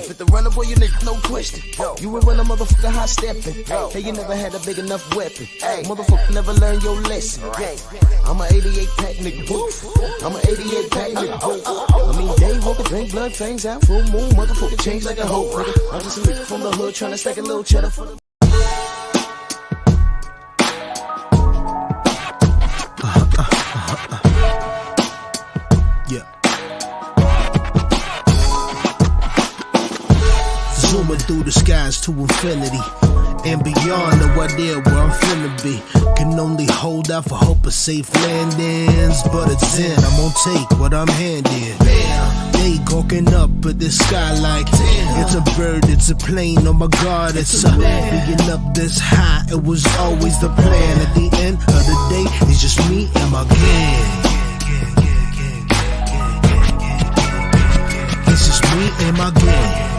Fit the runner, boy, you niggas, no question. You ain't run a motherfucker high stepping. Hey, you never had a big enough weapon. Motherfucker never learned your lesson. I'm a 88 pack nigga. I'm a 88 pack nigga. I mean, day walker, drink blood, fangs out, full moon, motherfucker change like a hoe. I'm just a nigga from the hood trying to stack a little cheddar for the. Zooming through the skies to infinity and beyond, no idea where I'm finna be. Can only hold out for hope of safe landings, but it's in, I'm gonna take what I'm handed. They gawking up at the sky like, damn, it's a bird, it's a plane, oh my god, it's a being up this high, it was always the plan. At the end of the day, it's just me and my gang. It's just me and my gang.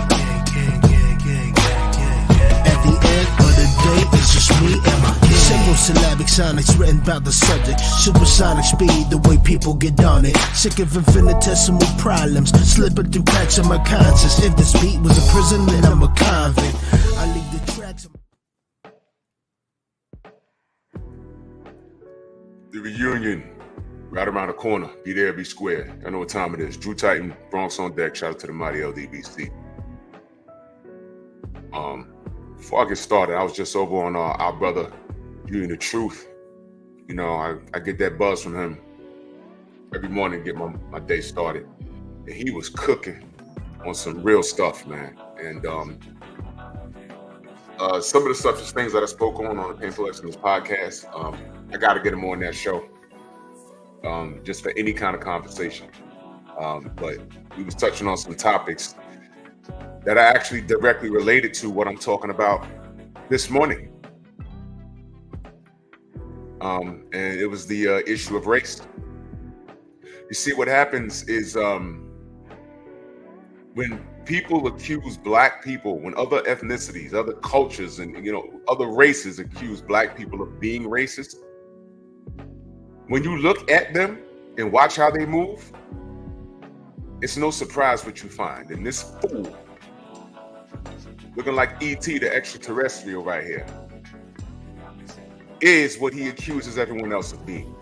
It's just me and my kid. Simple syllabic sonics written about the subject. Supersonic speed, the way people get on it. Sick of infinitesimal problems, slipping through cracks of my conscience. If this beat was a prison, then I'm a convict. I leave the tracks. The reunion, right around the corner. Be there, be square. I know what time it is. Drew Titan, Bronx on deck. Shout out to the mighty LDBC. Before I get started, I was just over on our brother, Union the Truth. You know, I get that buzz from him every morning to get my day started. And he was cooking on some real stuff, man. And some of the stuff is things that I spoke on the Painful Excellence podcast. I got to get him on that show just for any kind of conversation. But we was touching on some topics that are actually directly related to what I'm talking about this morning. And it was the issue of race. You see, what happens is when people accuse black people, when other ethnicities, other cultures, and other races accuse black people of being racist, when you look at them and watch how they move, it's no surprise what you find. And this fool, looking like E.T. the extraterrestrial right here, is what he accuses everyone else of being.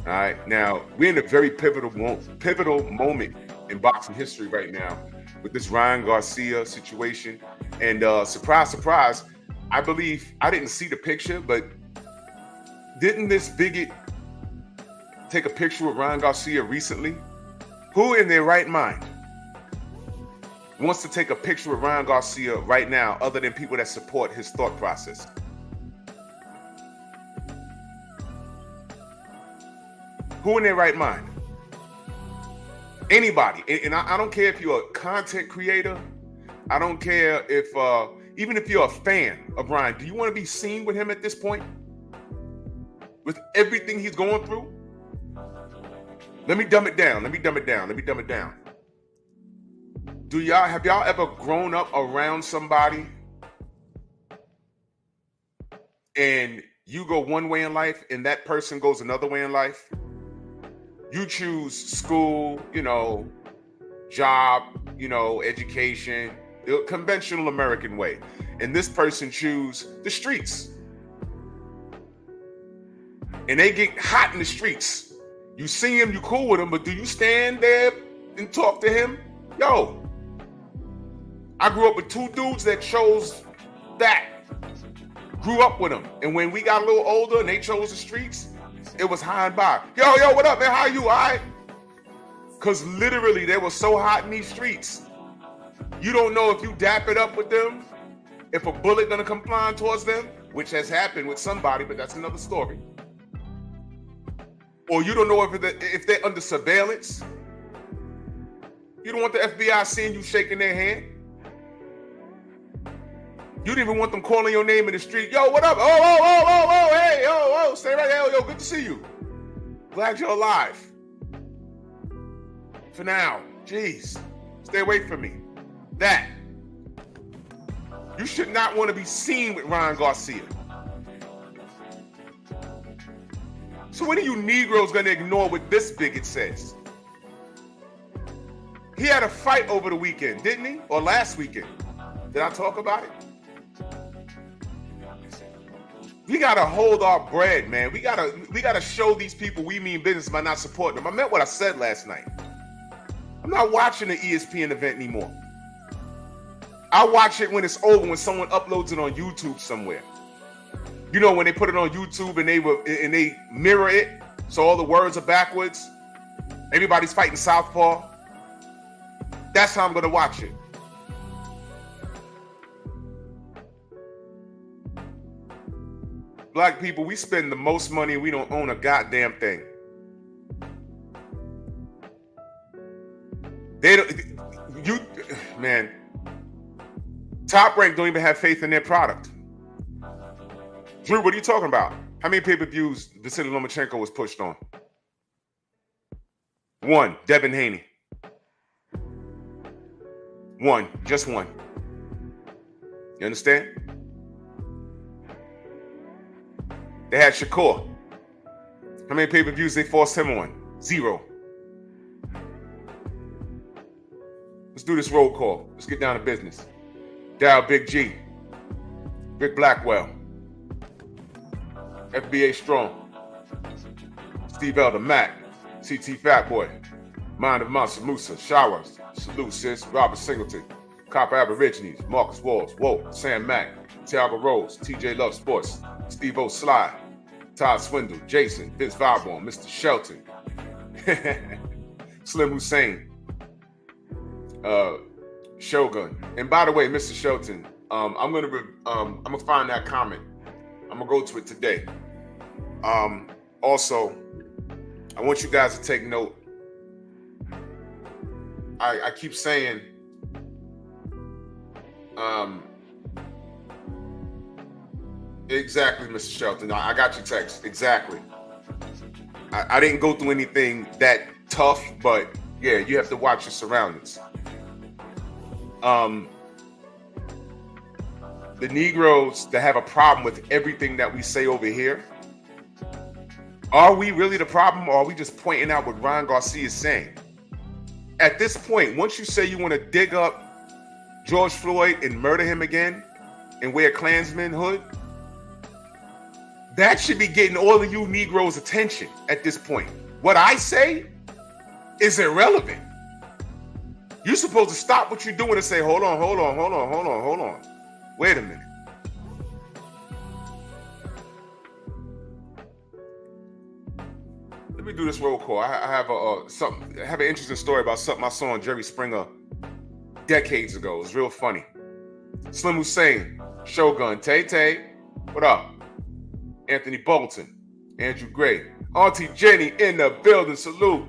All right, now we're in a very pivotal moment in boxing history right now with this Ryan Garcia situation. And surprise, surprise, I believe, I didn't see the picture, but didn't this bigot take a picture with Ryan Garcia recently? Who in their right mind wants to take a picture with Ryan Garcia right now other than people that support his thought process? Who in their right mind? Anybody. And I don't care if you're a content creator. I don't care if, even if you're a fan of Ryan, do you want to be seen with him at this point? With everything he's going through? Let me dumb it down. Have y'all ever grown up around somebody and you go one way in life and that person goes another way in life? You choose school, job, education, the conventional American way. And this person choose the streets. And they get hot in the streets. You see him, you cool with him, but do you stand there and talk to him? Yo, I grew up with two dudes that chose that. Grew up with them. And when we got a little older and they chose the streets, it was high and by. Yo, what up, man? How you, all right? Because literally, they were so hot in these streets. You don't know if you dap it up with them, if a bullet gonna come flying towards them, which has happened with somebody, but that's another story. Or you don't know if they're under surveillance. You don't want the FBI seeing you shaking their hand. You didn't even want them calling your name in the street. Yo, what up? Oh, hey, oh, stay right there. Yo, good to see you. Glad you're alive. For now, jeez, stay away from me. That. You should not want to be seen with Ryan Garcia. So when are you Negroes going to ignore what this bigot says? He had a fight over the weekend, didn't he? Or last weekend. Did I talk about it? We gotta hold our bread, man. We gotta show these people we mean business by not supporting them. I meant what I said last night. I'm not watching the ESPN event anymore. I watch it when it's over, when someone uploads it on YouTube somewhere. You know, when they put it on YouTube and they mirror it, so all the words are backwards. Everybody's fighting southpaw. That's how I'm gonna watch it. Black people, we spend the most money and we don't own a goddamn thing. Man, Top Rank don't even have faith in their product. Drew, what are you talking about? How many pay-per-views Vasily Lomachenko was pushed on? 1, Devin Haney. 1, just 1. You understand? They had Shakur. How many pay-per-views they forced him on? 0. Let's do this roll call. Let's get down to business. Dow Big G. Rick Blackwell. FBA Strong. Steve Elder Mac. CT Fatboy. Mind of Monster Musa. Showers. Salute Sis. Robert Singleton. Copper Aborigines. Marcus Walls. Whoa. Sam Mack. Tiago Rose. TJ Love Sports. Steve O. Sly. Todd Swindle. Jason. Vince Valborn. Mr. Shelton. Slim Hussein. Shogun. And by the way, Mr. Shelton, I'm gonna find that comment. I'm gonna go to it today. Also, I want you guys to take note. I keep saying exactly, Mr. Shelton. I got your text. Exactly. I didn't go through anything that tough, but yeah, you have to watch your surroundings. The Negroes that have a problem with everything that we say over here, are we really the problem, or are we just pointing out what Ryan Garcia is saying? At this point, once you say you want to dig up George Floyd and murder him again and wear Klansman hood, that should be getting all of you Negroes' attention at this point. What I say is irrelevant. You're supposed to stop what you're doing and say, hold on. Wait a minute. Let me do this roll call. I have an interesting story about something I saw on Jerry Springer decades ago. It was real funny. Slim Hussein, Shogun, Tay, what up? Anthony Bolton, Andrew Gray, Auntie Jenny in the building. Salute.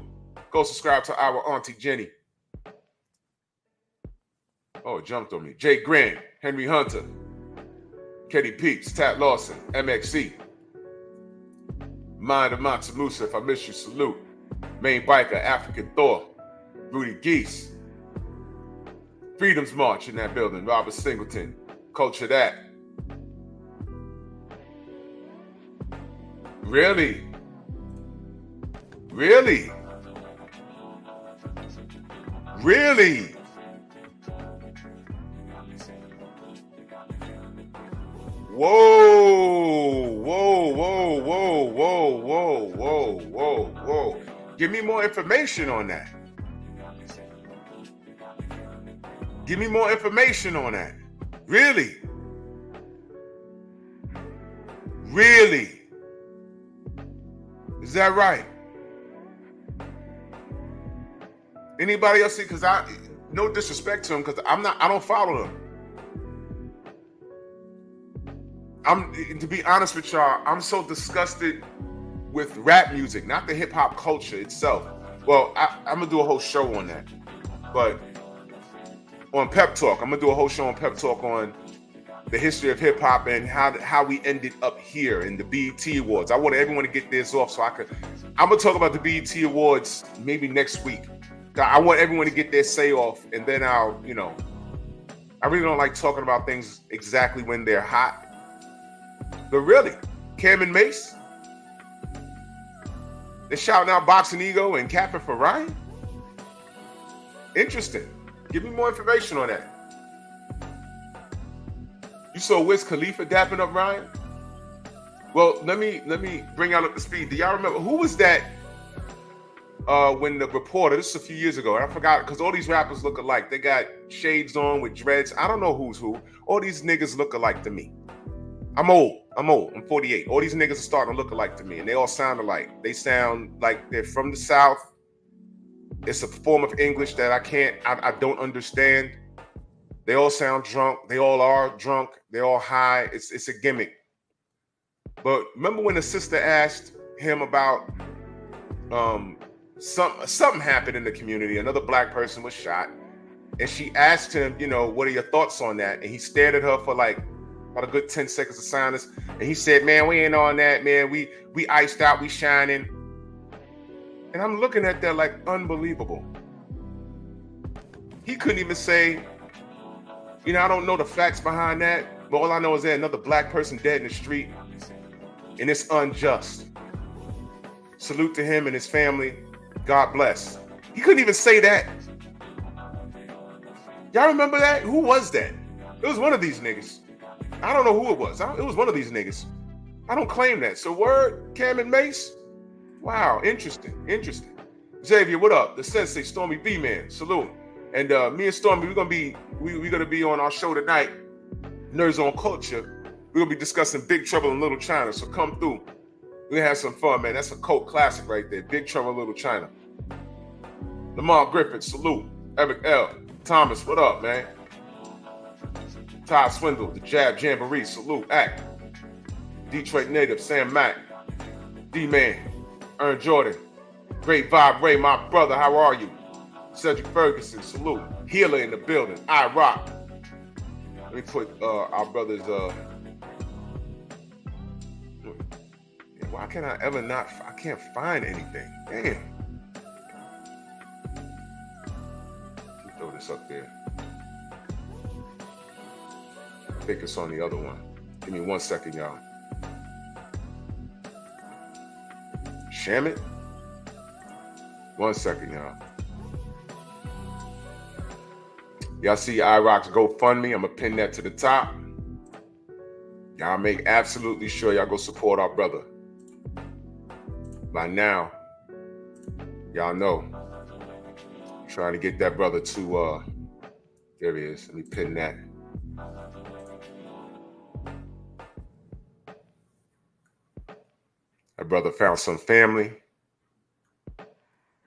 Go subscribe to our Auntie Jenny. Oh, it jumped on me. Jay Grant, Henry Hunter, Ketty Peeps, Tat Lawson, MXC, Mind of Monster Musa, if I miss you, salute. Main Biker, African Thor, Rudy Geese, Freedom's March in that building, Robert Singleton, Culture That. Really? Whoa. Give me more information on that. Really? Is that right? Anybody else see? Because no disrespect to him, because I don't follow him. To be honest with y'all, I'm so disgusted with rap music, not the hip hop culture itself. Well, I'm gonna do a whole show on that. But on Pep Talk, I'm gonna do a whole show on Pep Talk on the history of hip hop and how we ended up here in the BET Awards. I want everyone to get this off so I'm gonna talk about the BET Awards maybe next week. I want everyone to get their say off, and then I really don't like talking about things exactly when they're hot. But really, Cam and Mace, they're shouting out Boxing Ego and capping for Ryan? Interesting. Give me more information on that. You saw Wiz Khalifa dapping up Ryan? Well, let me bring y'all up to speed. Do y'all remember who was that? When the reporter, this is a few years ago, and I forgot because all these rappers look alike. They got shades on with dreads. I don't know who's who. All these niggas look alike to me. I'm old. I'm 48. All these niggas are starting to look alike to me, and they all sound alike. They sound like they're from the South. It's a form of English that I don't understand. They all sound drunk. They all are drunk. They're all high. It's a gimmick. But remember when the sister asked him about something happened in the community. Another black person was shot, and she asked him, what are your thoughts on that? And he stared at her for like about a good 10 seconds of silence, and he said, "Man, we ain't on that, man. We iced out, we shining." And I'm looking at that like unbelievable. He couldn't even say, I don't know the facts behind that, but all I know is that another black person dead in the street, and it's unjust. Salute to him and his family. God bless. He couldn't even say that. Y'all remember that? Who was that? It was one of these niggas. I don't know who it was. It was one of these niggas. I don't claim that. So word, Cam and Mace? Wow, interesting. Xavier, what up? The Sensei, Stormy B-Man, salute. And me and Stormy, we're gonna be on our show tonight, Nerds on Culture. We're gonna be discussing Big Trouble in Little China. So come through. We're gonna have some fun, man. That's a cult classic right there. Big Trouble in Little China. Lamar Griffith, salute. Eric L. Thomas, what up, man? Todd Swindle, the Jab Jamboree, salute. Act. Detroit native, Sam Mack. D-Man. Ern Jordan. Great Vibe Ray, my brother, how are you? Cedric Ferguson, salute. Healer in the building. I rock. Let me put our brother's why can I ever not? I can't find anything. Damn. Let me throw this up there. I think it's on the other one. Give me 1 second, y'all. Sham it. 1 second, y'all. Y'all see iRock's GoFundMe? I'm gonna pin that to the top. Y'all make absolutely sure y'all go support our brother. By now, y'all know. I'm trying to get that brother to there he is. Let me pin that. That brother found some family,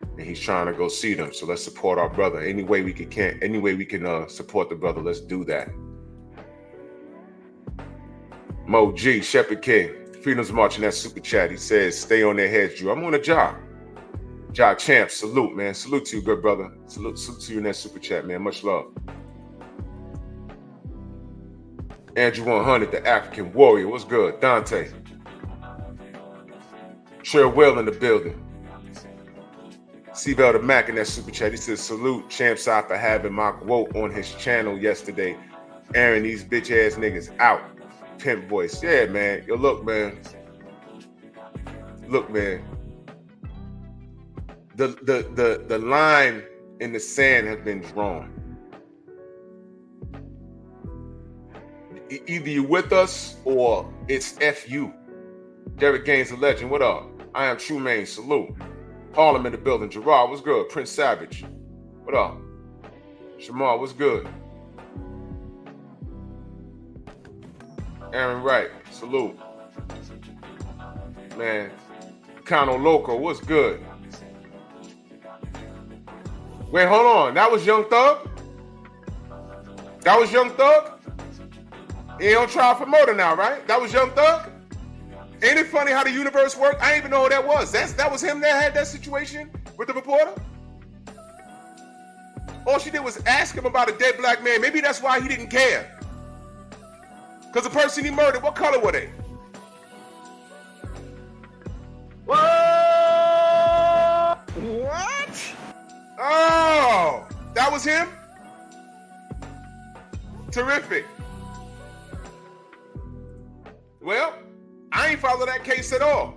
and he's trying to go see them. So let's support our brother any way we can support the brother. Let's do that. Mo G, Shepherd King, Freedom's March in that super chat. He says, "Stay on their heads, Drew. I'm on a job." Job champ, salute, man. Salute to you, good brother. Salute to you in that super chat, man. Much love. Andrew 100, the African warrior. What's good? Dante. Sure Will in the building. Seabell the Mac in that super chat. He says, "Salute Champ Side for having my quote on his channel yesterday. Airing these bitch ass niggas out." Pimp voice. Yeah, man. Yo, look, man. Look, man. The line in the sand has been drawn. Either you with us or it's F you. Derek Gaines, the legend. What up? I am True Main. Salute. Harlem in the building. Gerard, what's good? Prince Savage. What up? Shamar, what's good? Aaron Wright, salute. Man, Cano Loco, what's good? Wait, hold on. That was Young Thug? That was Young Thug? He ain't on trial for murder now, right? That was Young Thug? Ain't it funny how the universe worked? I didn't even know who that was. That was him that had that situation with the reporter? All she did was ask him about a dead black man. Maybe that's why he didn't care. Because the person he murdered, what color were they? Whoa! What? Oh, that was him? Terrific. Well, I ain't follow that case at all.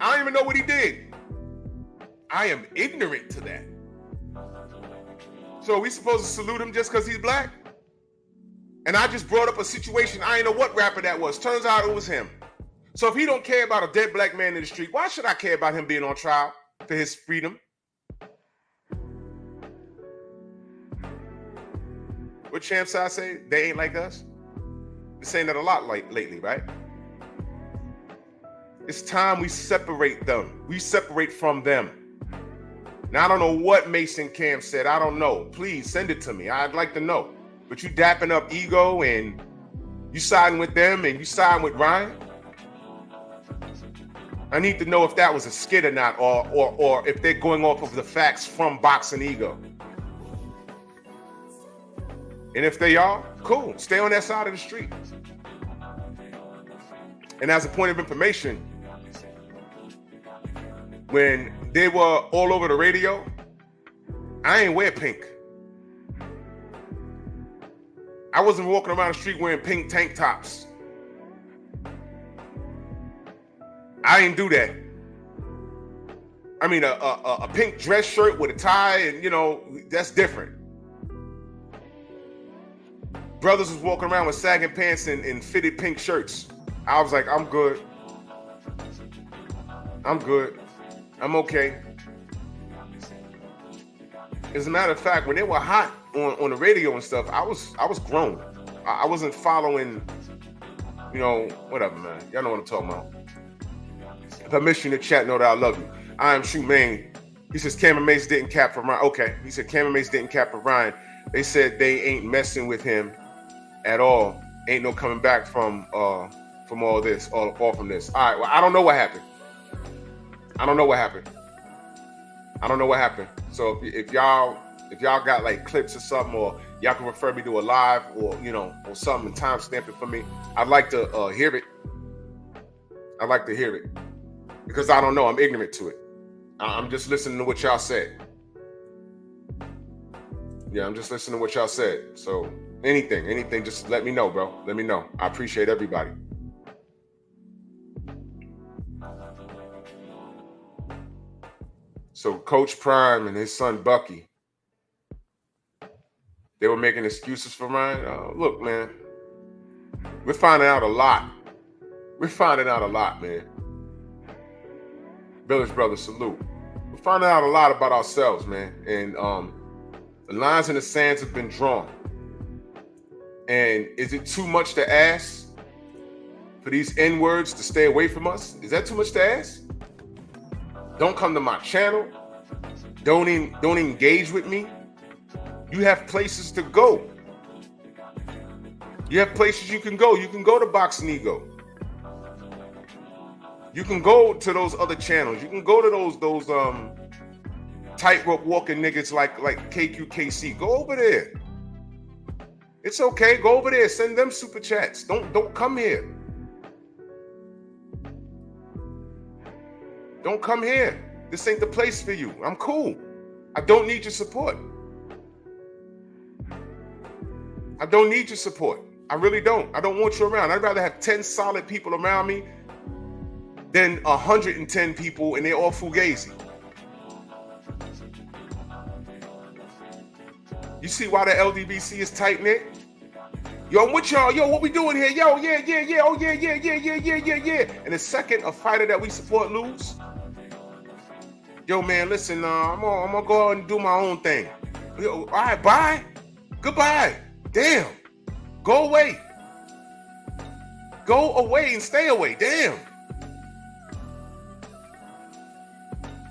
I don't even know what he did. I am ignorant to that. So are we supposed to salute him just because he's black? And I just brought up a situation. I ain't know what rapper that was. Turns out it was him. So if he don't care about a dead black man in the street, why should I care about him being on trial for his freedom? What Champ Side say? They ain't like us? Been saying that a lot lately, right? It's time we separate them. We separate from them. Now, I don't know what Mason Cam said. I don't know. Please send it to me. I'd like to know. But you dapping up Ego and you siding with them and you siding with Ryan? I need to know if that was a skit or not, or if they're going off of the facts from Boxing Ego. And if they are, cool. Stay on that side of the street. And as a point of information, when they were all over the radio, I ain't wear pink. I wasn't walking around the street wearing pink tank tops. I didn't do that. I mean, a pink dress shirt with a tie, and you know, that's different. Brothers was walking around with sagging pants and fitted pink shirts. I was like, I'm good. I'm good. I'm okay. As a matter of fact, when they were hot on the radio and stuff, I was grown. I wasn't following, you know, whatever, man. Y'all know what I'm talking about. If I miss you in the chat, know that I love you. I am Shoe Main. He says Cameron Mace didn't cap for Ryan. Okay. He said Cameron Mace didn't cap for Ryan. They said they ain't messing with him at all. Ain't no coming back from all this, all from this. All right. Well, I don't know what happened. I don't know what happened. So if y'all got like clips or something, or y'all can refer me to a live, or you know, or something and timestamp it for me, I'd like to hear it. I'd like to hear it because I don't know. I'm ignorant to it. I'm just listening to what y'all said. Yeah, I'm just listening to what y'all said. So anything, just let me know, bro. Let me know. I appreciate everybody. So Coach Prime and his son Bucky, they were making excuses for Ryan. Look, man, we're finding out a lot. Man. Village Brothers, salute. We're finding out a lot about ourselves, man. And the lines in the sands have been drawn. And is it too much to ask for these N-words to stay away from us? Is that too much to ask? Don't come to my channel. Don't engage with me. You have places to go. You have places you can go. You can go to Boxing Ego. You can go to those other channels. You can go to those tightrope walking niggas like KQKC. Go over there. It's okay. Go over there. Send them super chats. Don't come here. Don't come here. This ain't the place for you. I'm cool. I don't need your support. I don't need your support. I really don't. I don't want you around. I'd rather have 10 solid people around me than 110 people and they're all fugazi. You see why the LDBC is tight-knit? Yo, I'm with y'all. Yo, what we doing here? Yo, yeah. Oh, yeah. And the second a fighter that we support lose, yo, man, listen, I'm gonna go out and do my own thing. Yo, all right, bye. Goodbye. Damn. Go away. Go away and stay away. Damn.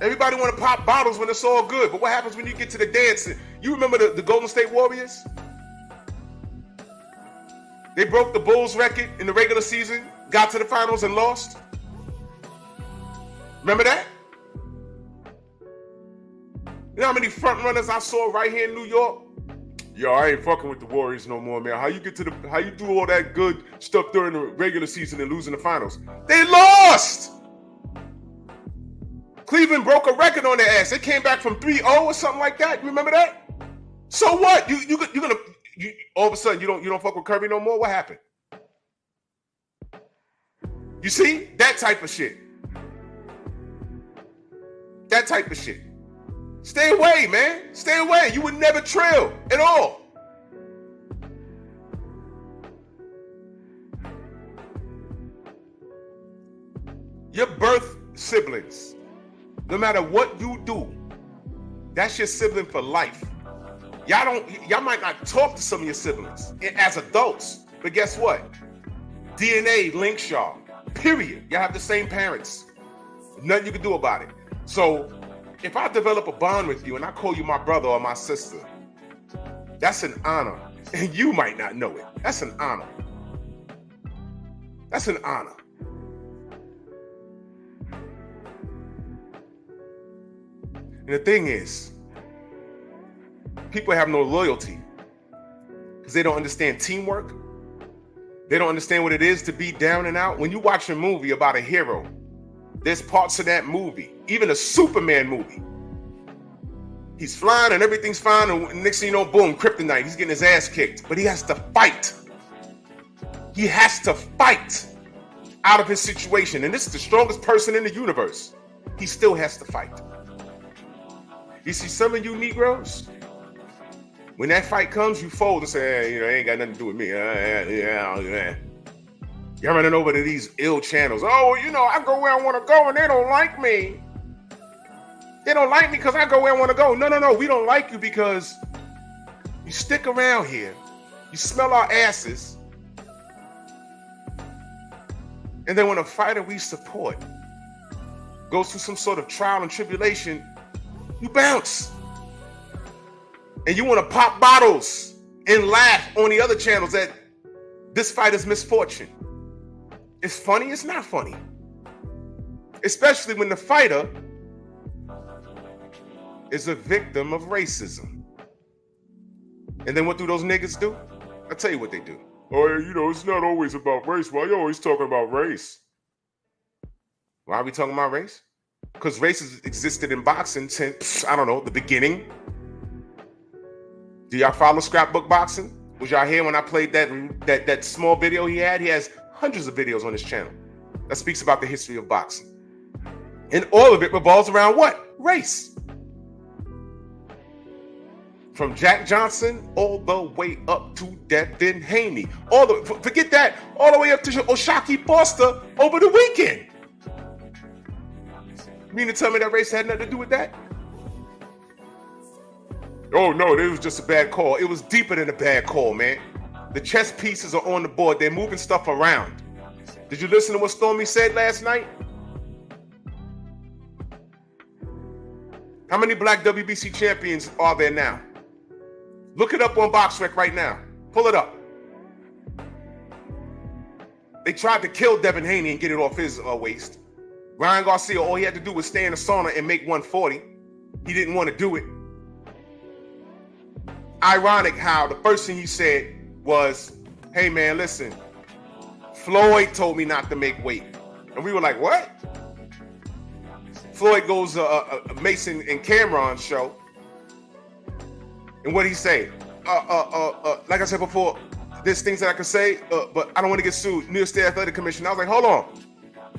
Everybody want to pop bottles when it's all good, but what happens when you get to the dancing? You remember the Golden State Warriors? They broke the Bulls record in the regular season, got to the finals and lost. Remember that? You know how many front runners I saw right here in New York? Yo, I ain't fucking with the Warriors no more, man. How you do all that good stuff during the regular season and losing the finals? They lost! Cleveland broke a record on their ass. They came back from 3-0 or something like that. You remember that? So what? You all of a sudden you don't fuck with Kirby no more? What happened? You see? That type of shit. That type of shit. Stay away, man. Stay away. You would never trail at all. Your birth siblings, no matter what you do, that's your sibling for life. Y'all might not talk to some of your siblings as adults, but guess what? DNA links y'all. Period. Y'all have the same parents. Nothing you can do about it. So if I develop a bond with you and I call you my brother or my sister, that's an honor. And you might not know it. That's an honor. That's an honor. And the thing is, people have no loyalty because they don't understand teamwork. They don't understand what it is to be down and out. When you watch a movie about a hero, there's parts of that movie, even a Superman movie. He's flying and everything's fine, and next thing you know, boom, kryptonite. He's getting his ass kicked, but he has to fight. He has to fight out of his situation, and this is the strongest person in the universe. He still has to fight. You see, some of you Negroes, when that fight comes, you fold and say, hey, it ain't got nothing to do with me. You're running over to these ill channels. Oh, I go where I want to go and they don't like me. They don't like me because I go where I want to go. No. We don't like you because you stick around here. You smell our asses. And then when a fighter we support goes through some sort of trial and tribulation, you bounce. And you want to pop bottles and laugh on the other channels at this fighter's misfortune. It's funny, it's not funny. Especially when the fighter is a victim of racism. And then what do those niggas do? I'll tell you what they do. Oh, it's not always about race. Why you always talking about race? Why are we talking about race? Because race has existed in boxing since, I don't know, the beginning. Do y'all follow scrapbook boxing? Was y'all here when I played that small video he had? He has hundreds of videos on his channel that speaks about the history of boxing. And all of it revolves around what? Race. From Jack Johnson all the way up to Devin Haney. Forget that, all the way up to Oshaki Foster over the weekend. You mean to tell me that race had nothing to do with that? Oh no, it was just a bad call. It was deeper than a bad call, man. The chess pieces are on the board. They're moving stuff around. Did you listen to what Stormy said last night? How many black WBC champions are there now? Look it up on BoxRec right now. Pull it up. They tried to kill Devin Haney and get it off his waist. Ryan Garcia, all he had to do was stay in the sauna and make 140. He didn't want to do it. Ironic how the first thing he said was, hey man, listen, Floyd told me not to make weight. And we were like, what? Floyd goes Mason and Cameron's show. And what did he say? Like I said before, there's things that I can say, but I don't want to get sued. New York State Athletic Commission. I was like, hold on.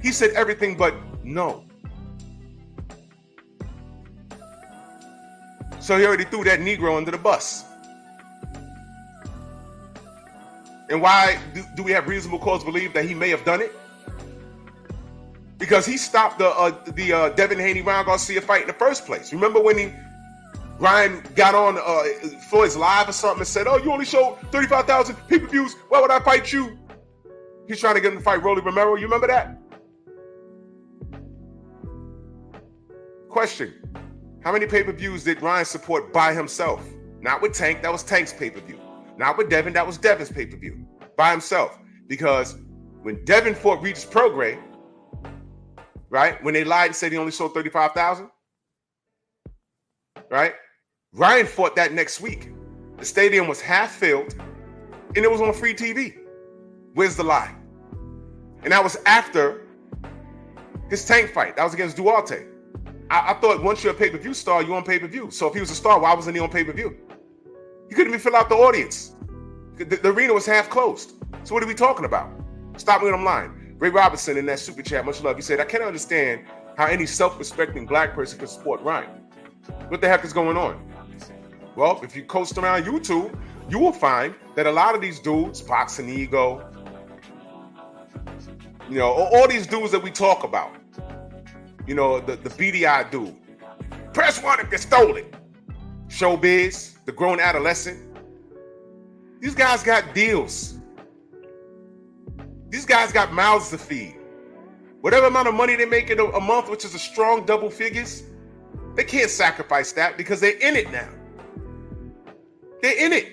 He said everything but no. So he already threw that Negro under the bus. And why do we have reasonable cause to believe that he may have done it? Because he stopped the Devin Haney Ryan Garcia fight in the first place. Remember when Ryan got on Floyd's live or something and said, oh, you only showed 35,000 pay-per-views. Why would I fight you? He's trying to get him to fight Rolly Romero. You remember that? Question. How many pay-per-views did Ryan support by himself? Not with Tank. That was Tank's pay-per-view. Not with Devin. That was Devin's pay-per-view. By himself. Because when Devin fought Regis Prograis, right? When they lied and said he only sold 35,000, right? Ryan fought that next week. The stadium was half filled, and it was on free TV. Where's the lie? And that was after his Tank fight. That was against Duarte. I thought once you're a pay-per-view star, you're on pay-per-view. So if he was a star, why wasn't he on pay-per-view? He couldn't even fill out the audience. The arena was half closed. So what are we talking about? Stop me when I'm lying. Ray Robinson in that super chat, much love. He said, I can't understand how any self-respecting black person can support Ryan. What the heck is going on? Well, if you coast around YouTube, you will find that a lot of these dudes, Boxing Ego, all these dudes that we talk about, the BDI dude, press one if you stole it. Showbiz, the grown adolescent. These guys got deals. These guys got mouths to feed. Whatever amount of money they make in a month, which is a strong double figures, they can't sacrifice that because they're in it now. They're in it.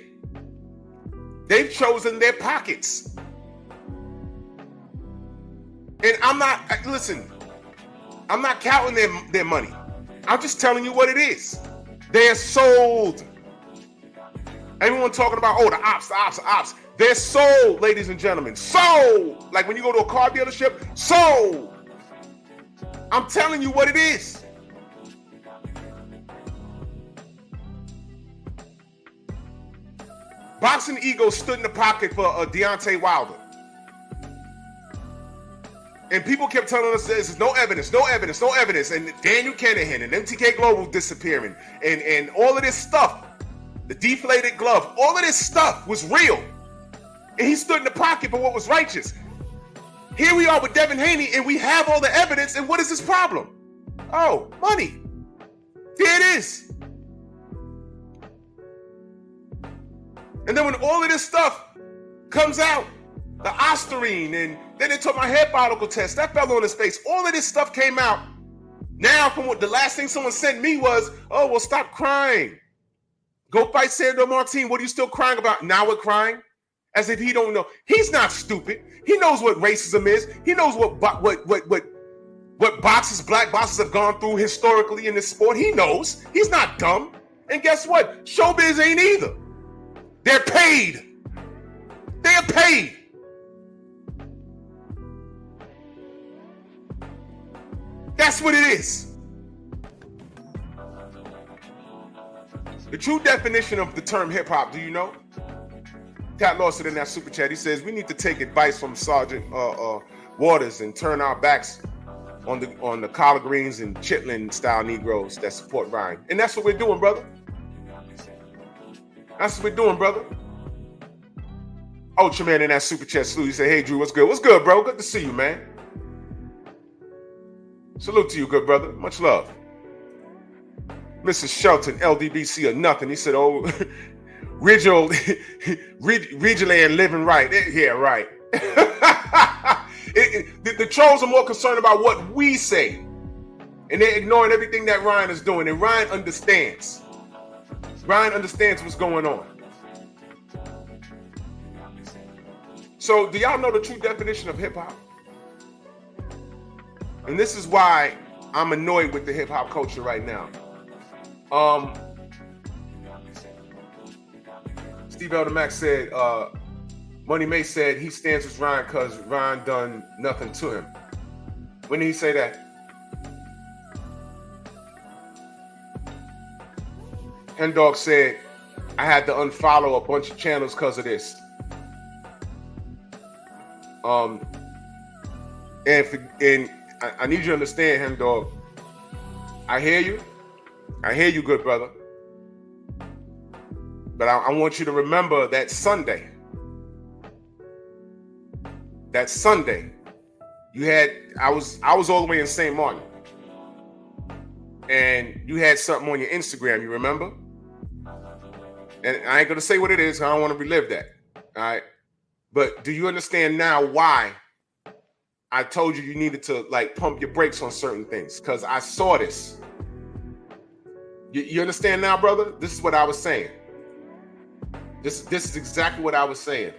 They've chosen their pockets. And I'm not counting their money. I'm just telling you what it is. They're sold. Everyone talking about, the ops. They're sold, ladies and gentlemen. Sold. Like when you go to a car dealership, sold. I'm telling you what it is. Boxing Ego stood in the pocket for Deontay Wilder. And people kept telling us there's no evidence. And Daniel Kennedy and MTK Global disappearing. And all of this stuff, the deflated glove, all of this stuff was real. And he stood in the pocket for what was righteous. Here we are with Devin Haney, and we have all the evidence, and what is his problem? Oh, money. There it is. And then when all of this stuff comes out, the Ostarine, and then they took my head particle test, that fell on his face. All of this stuff came out. Now, from what the last thing someone sent me was, stop crying. Go fight Sandor Martin. What are you still crying about? Now we're crying? As if he don't know. He's not stupid. He knows what racism is. He knows what boxers, black boxers have gone through historically in this sport. He knows. He's not dumb. And guess what? Showbiz ain't either. They're paid. They are paid. That's what it is. The true definition of the term hip hop, do you know? Cat lost it in that super chat. He says we need to take advice from Sergeant Waters and turn our backs on the collard greens and chitlin style Negroes that support Ryan. And that's what we're doing, brother. That's what we're doing, brother. Ultra Man in that super chat salute. He said, hey Drew, what's good? What's good, bro? Good to see you, man. Salute to you, good brother. Much love. Mrs. Shelton, LDBC or nothing. He said, Ridgeland living right. Yeah, right. The trolls are more concerned about what we say. And they're ignoring everything that Ryan is doing. And Ryan understands. Ryan understands what's going on. So, do y'all know the true definition of hip-hop? And this is why I'm annoyed with the hip-hop culture right now. Steve Elder Max said, Money May said he stands with Ryan because Ryan done nothing to him. When did he say that? Hen Dog said, I had to unfollow a bunch of channels because of this. And I need you to understand, Hen Dog. I hear you. I hear you, good brother. But I want you to remember that Sunday. That Sunday, I was all the way in St. Martin. And you had something on your Instagram, you remember? And I ain't gonna say what it is, I don't want to relive that. All right. But do you understand now why I told you needed to pump your brakes on certain things? Because I saw this. You understand now, brother? This is what I was saying. This is exactly what I was saying.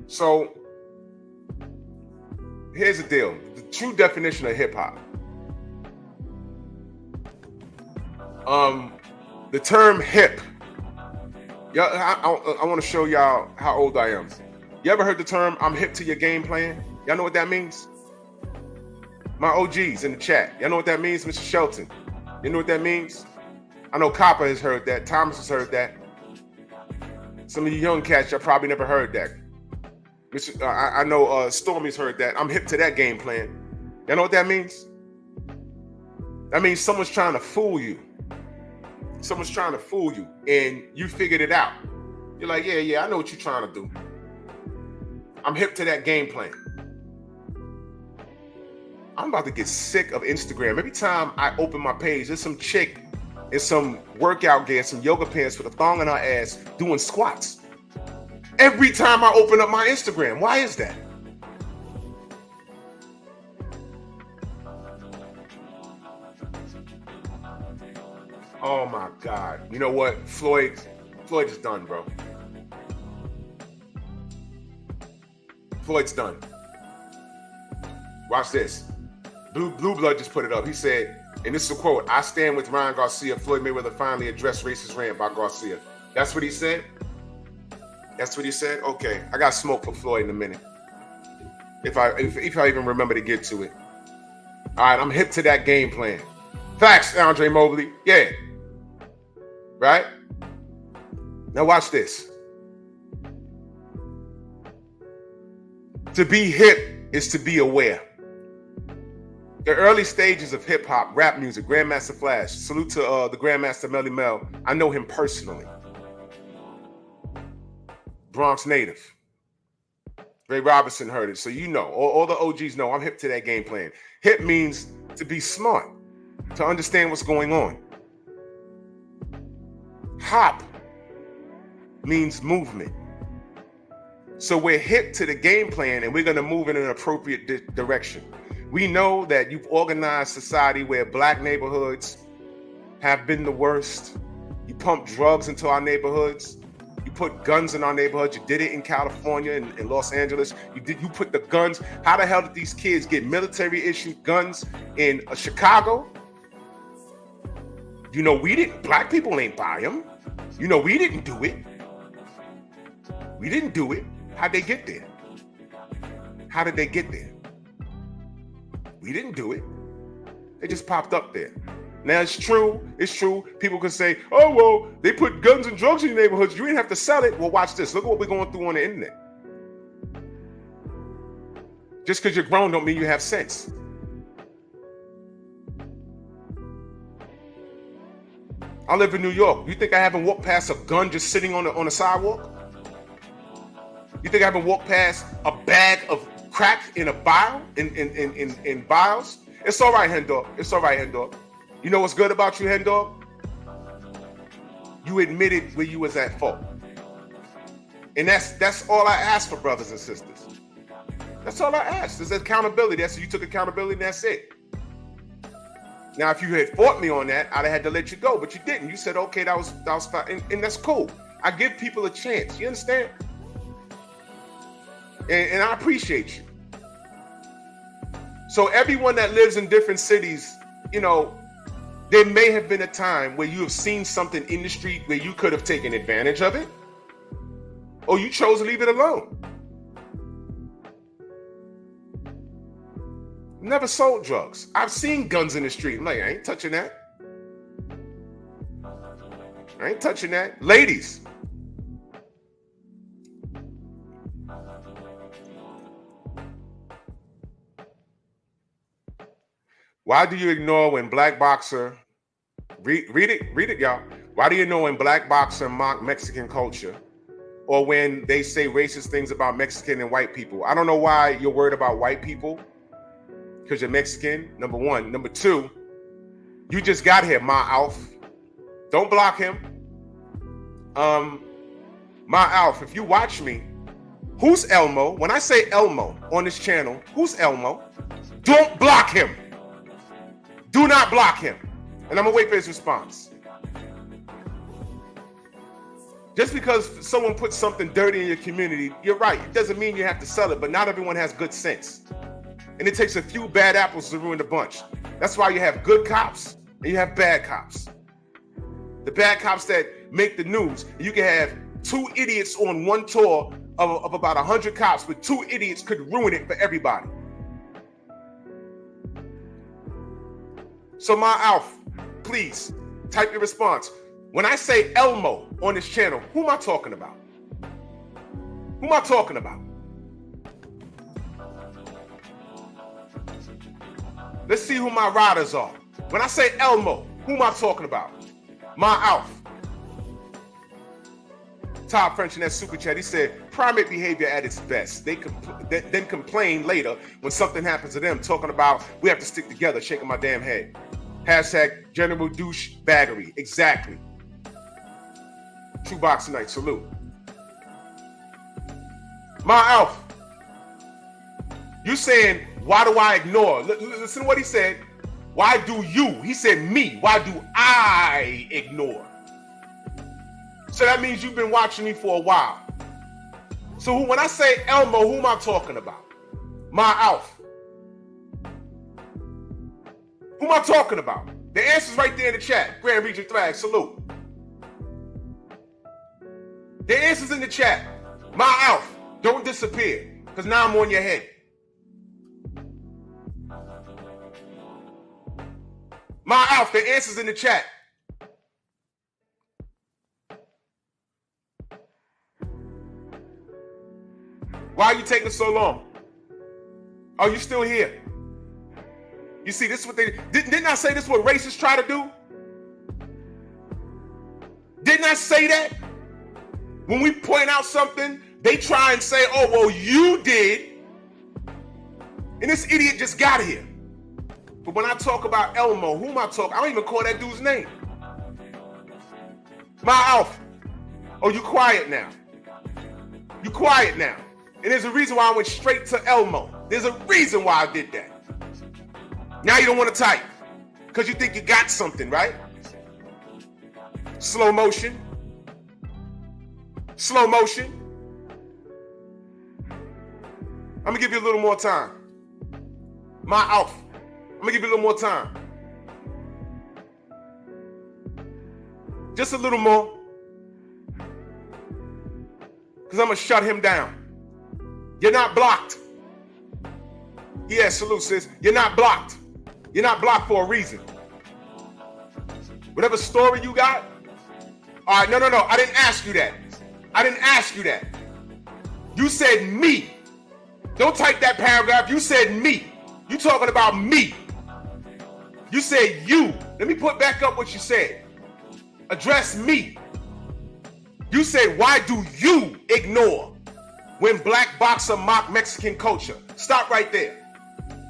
So here's the deal. The true definition of hip hop. The term hip. Yeah, I want to show y'all how old I am. You ever heard the term "I'm hip to your game plan"? Y'all know what that means? My OGs in the chat. Y'all know what that means, Mr. Shelton? You know what that means? I know Copper has heard that. Thomas has heard that. Some of you young cats, y'all probably never heard that. I know Stormy's heard that. I'm hip to that game plan. Y'all know what that means? That means someone's trying to fool you. Someone's trying to fool you, and you figured it out. You're like, yeah, I know what you're trying to do. I'm hip to that game plan. I'm about to get sick of Instagram. Every time I open my page, there's some chick in some workout gear, some yoga pants with a thong in her ass doing squats. Every time I open up my Instagram. Why is that? Oh my God. You know what? Floyd is done, bro. Floyd's done. Watch this. Blue Blood just put it up. He said, and this is a quote, "I stand with Ryan Garcia. Floyd Mayweather finally addressed racist rant by Garcia." That's what he said? That's what he said? Okay. I got smoke for Floyd in a minute. If I even remember to get to it. All right, I'm hip to that game plan. Facts, Andre Mobley. Yeah. Right? Now watch this. To be hip is to be aware. The early stages of hip hop, rap music, Grandmaster Flash. Salute to the Grandmaster Melly Mel. I know him personally. Bronx native. Ray Robinson heard it, so you know. All the OGs know I'm hip to that game plan. Hip means to be smart, to understand what's going on. Hop means movement. So we're hip to the game plan, and we're going to move in an appropriate direction. We know that you've organized society where black neighborhoods have been the worst. You pump drugs into our neighborhoods. You put guns in our neighborhoods. You did it in California and in Los Angeles. You put the guns. How the hell did these kids get military-issued guns in Chicago? You know, black people ain't buy them. You know, we didn't do it. We didn't do it. How'd they get there? How did they get there? We didn't do it. They just popped up there. Now it's true. People can say, oh, well, they put guns and drugs in your neighborhoods. You didn't have to sell it. Well, watch this. Look at what we're going through on the internet. Just because you're grown don't mean you have sense. I live in New York. You think I haven't walked past a gun just sitting on the sidewalk? You think I haven't walked past a bag of crack in a vial, in vials? It's all right, Hen Dog. It's all right, Hen Dog. You know what's good about you, Hen Dog? You admitted where you was at fault. And that's all I ask for, brothers and sisters. That's all I ask. There's accountability. You took accountability, and that's it. Now, if you had fought me on that, I'd have had to let you go, but you didn't. You said, okay, that was fine, and that's cool. I give people a chance. You understand? And I appreciate you. So everyone that lives in different cities, you know, there may have been a time where you have seen something in the street where you could have taken advantage of it, or you chose to leave it alone. Never sold drugs. I've seen guns in the street. I'm like, I ain't touching that. I ain't touching that. Ladies. Why do you ignore when black boxer, read it, y'all. Why do you ignore when black boxer mock Mexican culture, or when they say racist things about Mexican and white people? I don't know why you're worried about white people, because you're Mexican, number one. Number two, you just got here, Ma Alf. Don't block him. Ma Alf, if you watch me, who's Elmo? When I say Elmo on this channel, who's Elmo? Don't block him. Do not block him. And I'm gonna wait for his response. Just because someone puts something dirty in your community, you're right. It doesn't mean you have to sell it, but not everyone has good sense. And it takes a few bad apples to ruin the bunch. That's why you have good cops and you have bad cops. The bad cops that make the news. You can have 2 idiots on one tour of about 100 cops, but 2 idiots could ruin it for everybody. So my Alf, please type your response. When I say Elmo on this channel, who am I talking about? Who am I talking about? Let's see who my riders are. When I say Elmo, who am I talking about? My Alf. Todd French in that super chat, he said, primate behavior at its best. They then complain later when something happens to them, talking about, we have to stick together, shaking my damn head. Hashtag general douche baggery. Exactly. True Boxing Night, salute. My Alf, you saying, why do I ignore? Listen to what he said. Why do you? He said me. Why do I ignore? So that means you've been watching me for a while. So when I say Elmo, who am I talking about? My Alf. Who am I talking about? The answer's right there in the chat. Grand Regent Flag, salute. The answer's in the chat. My Alf, don't disappear, because now I'm on your head. My Alf, the answer's in the chat. Why are you taking so long? Are you still here? You see, this is what they didn't I say this is what racists try to do? Didn't I say that? When we point out something, they try and say, oh, well, you did. And this idiot just got here. But when I talk about Elmo, who am I talking? I don't even call that dude's name. My Alf. Oh, you quiet now. You quiet now. And there's a reason why I went straight to Elmo. There's a reason why I did that. Now you don't want to type because you think you got something, right? Slow motion. Slow motion. I'm going to give you a little more time. My Alf. I'm going to give you a little more time. Just a little more. Because I'm going to shut him down. You're not blocked. Yeah, salute, sis. You're not blocked. You're not blocked for a reason. Whatever story you got. All right, no. I didn't ask you that. I didn't ask you that. You said me. Don't type that paragraph. You said me. You talking about me. You said you. Let me put back up what you said. Address me. You said, why do you ignore when black boxer mock Mexican culture? Stop right there.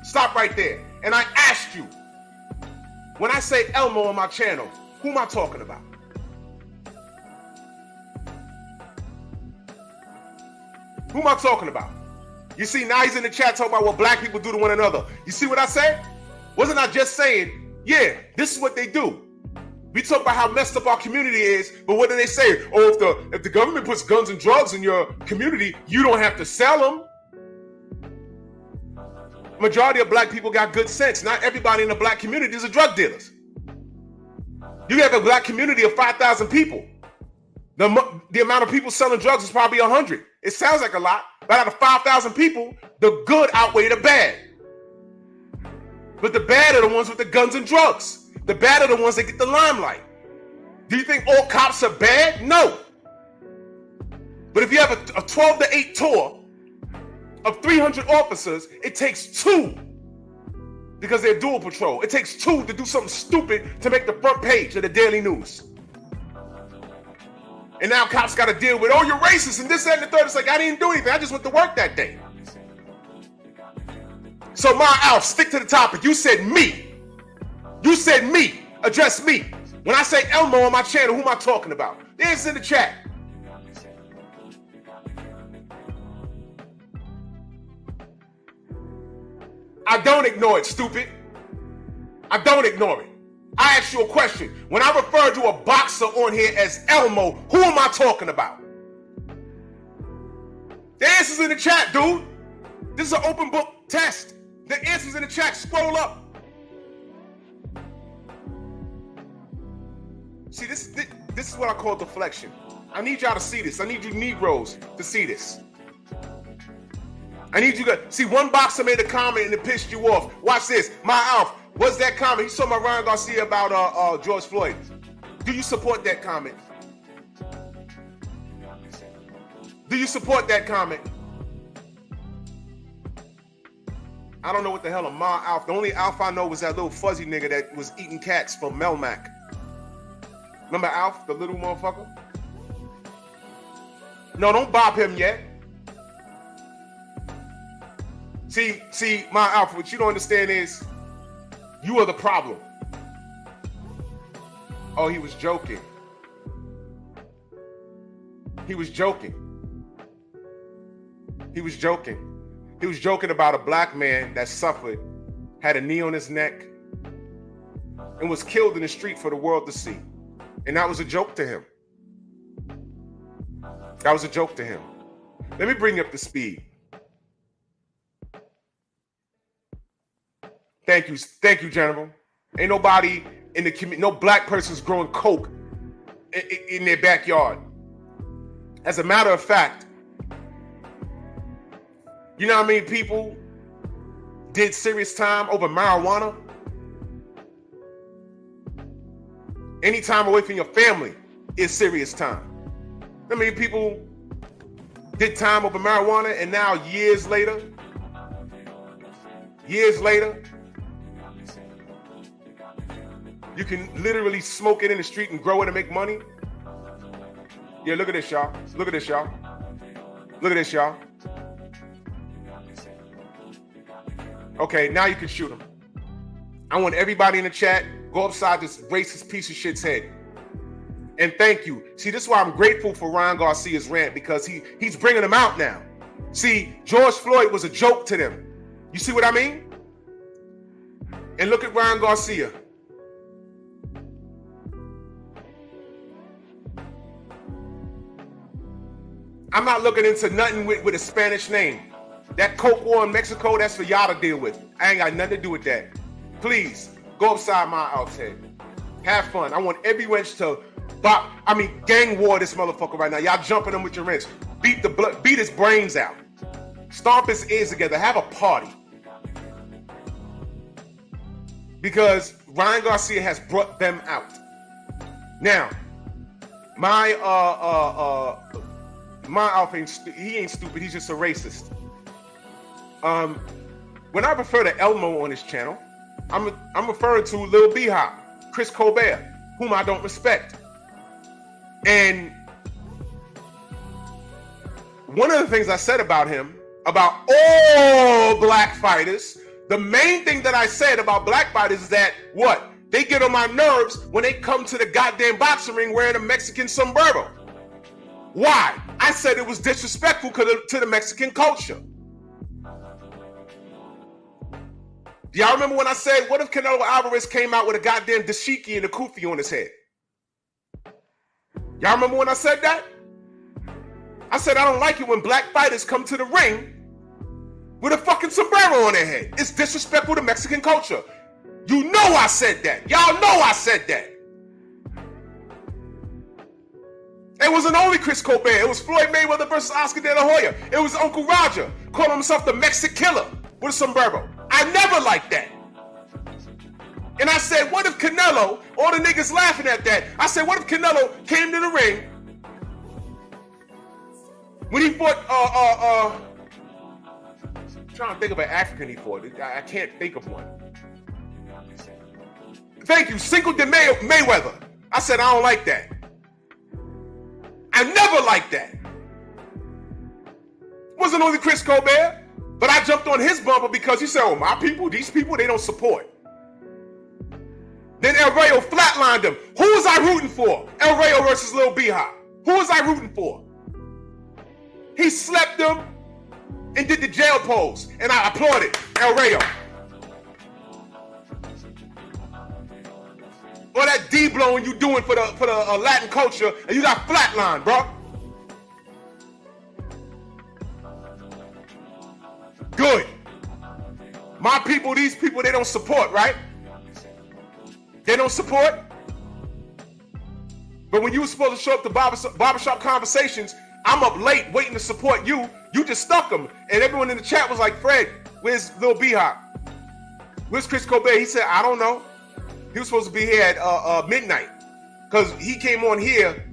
Stop right there. And I asked you, when I say Elmo on my channel, who am I talking about? Who am I talking about? You see, now he's in the chat talking about what black people do to one another. You see what I said? Wasn't I just saying, yeah, this is what they do. We talk about how messed up our community is, but what do they say? Oh, if the government puts guns and drugs in your community, you don't have to sell them. Majority of black people got good sense. Not everybody in the black community is a drug dealers. You have a black community of 5,000 people. The amount of people selling drugs is probably 100. It sounds like a lot, but out of 5,000 people, the good outweigh the bad. But the bad are the ones with the guns and drugs. The bad are the ones that get the limelight. Do you think all cops are bad? No. But if you have a 12 to 8 tour of 300 officers, it takes 2 because they're dual patrol. It takes 2 to do something stupid to make the front page of the Daily News. And now cops got to deal with, oh, you're racist and this, that, and the third. It's like, I didn't do anything. I just went to work that day. So, my Alf, stick to the topic. You said me. You said me. Address me. When I say Elmo on my channel, who am I talking about? The answer's in the chat. I don't ignore it, stupid. I don't ignore it. I asked you a question. When I refer to a boxer on here as Elmo, who am I talking about? The answer's in the chat, dude. This is an open book test. The answer's in the chat. Scroll up. See, this is what I call deflection. I need y'all to see this. I need you Negroes to see this. I need you to see. One boxer made a comment and it pissed you off. Watch this. My Alf, what's that comment? He saw my Ryan Garcia about George Floyd. Do you support that comment? Do you support that comment? I don't know what the hell a Ma Alf. The only Alf I know was that little fuzzy nigga that was eating cats from Melmac. Remember Alf, the little motherfucker? No, don't bob him yet. See, Ma Alf, what you don't understand is you are the problem. Oh, he was joking. He was joking. He was joking. He was joking about a black man that suffered, had a knee on his neck, and was killed in the street for the world to see. And that was a joke to him. That was a joke to him. Let me bring you up to speed. Thank you, General. Ain't nobody in the community, no black person's growing coke in their backyard. As a matter of fact, you know how many people did serious time over marijuana? Any time away from your family is serious time. How many people did time over marijuana and now years later, you can literally smoke it in the street and grow it and make money? Yeah, look at this, y'all. Look at this, y'all. Look at this, y'all. Okay, now you can shoot him. I want everybody in the chat, go upside this racist piece of shit's head. And thank you. See, this is why I'm grateful for Ryan Garcia's rant, because he's bringing them out now. See, George Floyd was a joke to them. You see what I mean? And look at Ryan Garcia. I'm not looking into nothing with a Spanish name. That Coke war in Mexico, that's for y'all to deal with. I ain't got nothing to do with that. Please, go upside my outside. Have fun. I want every wrench to gang war this motherfucker right now. Y'all jumping him with your wrench. Beat his brains out. Stomp his ears together. Have a party. Because Ryan Garcia has brought them out. Now, my Alf he ain't stupid, he's just a racist. When I refer to Elmo on his channel, I'm referring to Lil B-Hop, Chris Colbert, whom I don't respect. And one of the things I said about him, about all black fighters, the main thing that I said about black fighters is that, what? They get on my nerves when they come to the goddamn boxing ring wearing a Mexican sombrero. Why? I said it was disrespectful to the Mexican culture. Do y'all remember when I said, what if Canelo Alvarez came out with a goddamn dashiki and a kufi on his head? Y'all remember when I said that? I said I don't like it when black fighters come to the ring with a fucking sombrero on their head. It's disrespectful to Mexican culture. You know I said that. Y'all know I said that. It wasn't only Chris Colbert. It was Floyd Mayweather versus Oscar De La Hoya. It was Uncle Roger calling himself the Mexican killer with a sombrero. I never liked that. And I said, what if Canelo, all the niggas laughing at that, I said, what if Canelo came to the ring when he fought, I'm trying to think of an African he fought. I can't think of one. Thank you, Cinco de Mayweather. I said, I don't like that. I never liked that. Wasn't only Chris Colbert, but I jumped on his bumper because he said, oh, my people, these people, they don't support. Then El Rayo flatlined him. Who was I rooting for? El Rayo versus Lil B-Hop. Who was I rooting for? He slept him and did the jail pose, and I applauded El Rayo. All that D-blowing you doing for the Latin culture, and you got flatline, bro. Good. My people, these people, they don't support, right? They don't support? But when you were supposed to show up to barbershop conversations, I'm up late waiting to support you. You just stuck him. And everyone in the chat was like, Fred, where's Lil B-Hop? Where's Chris Colbert? He said, I don't know. He was supposed to be here at midnight. Because he came on here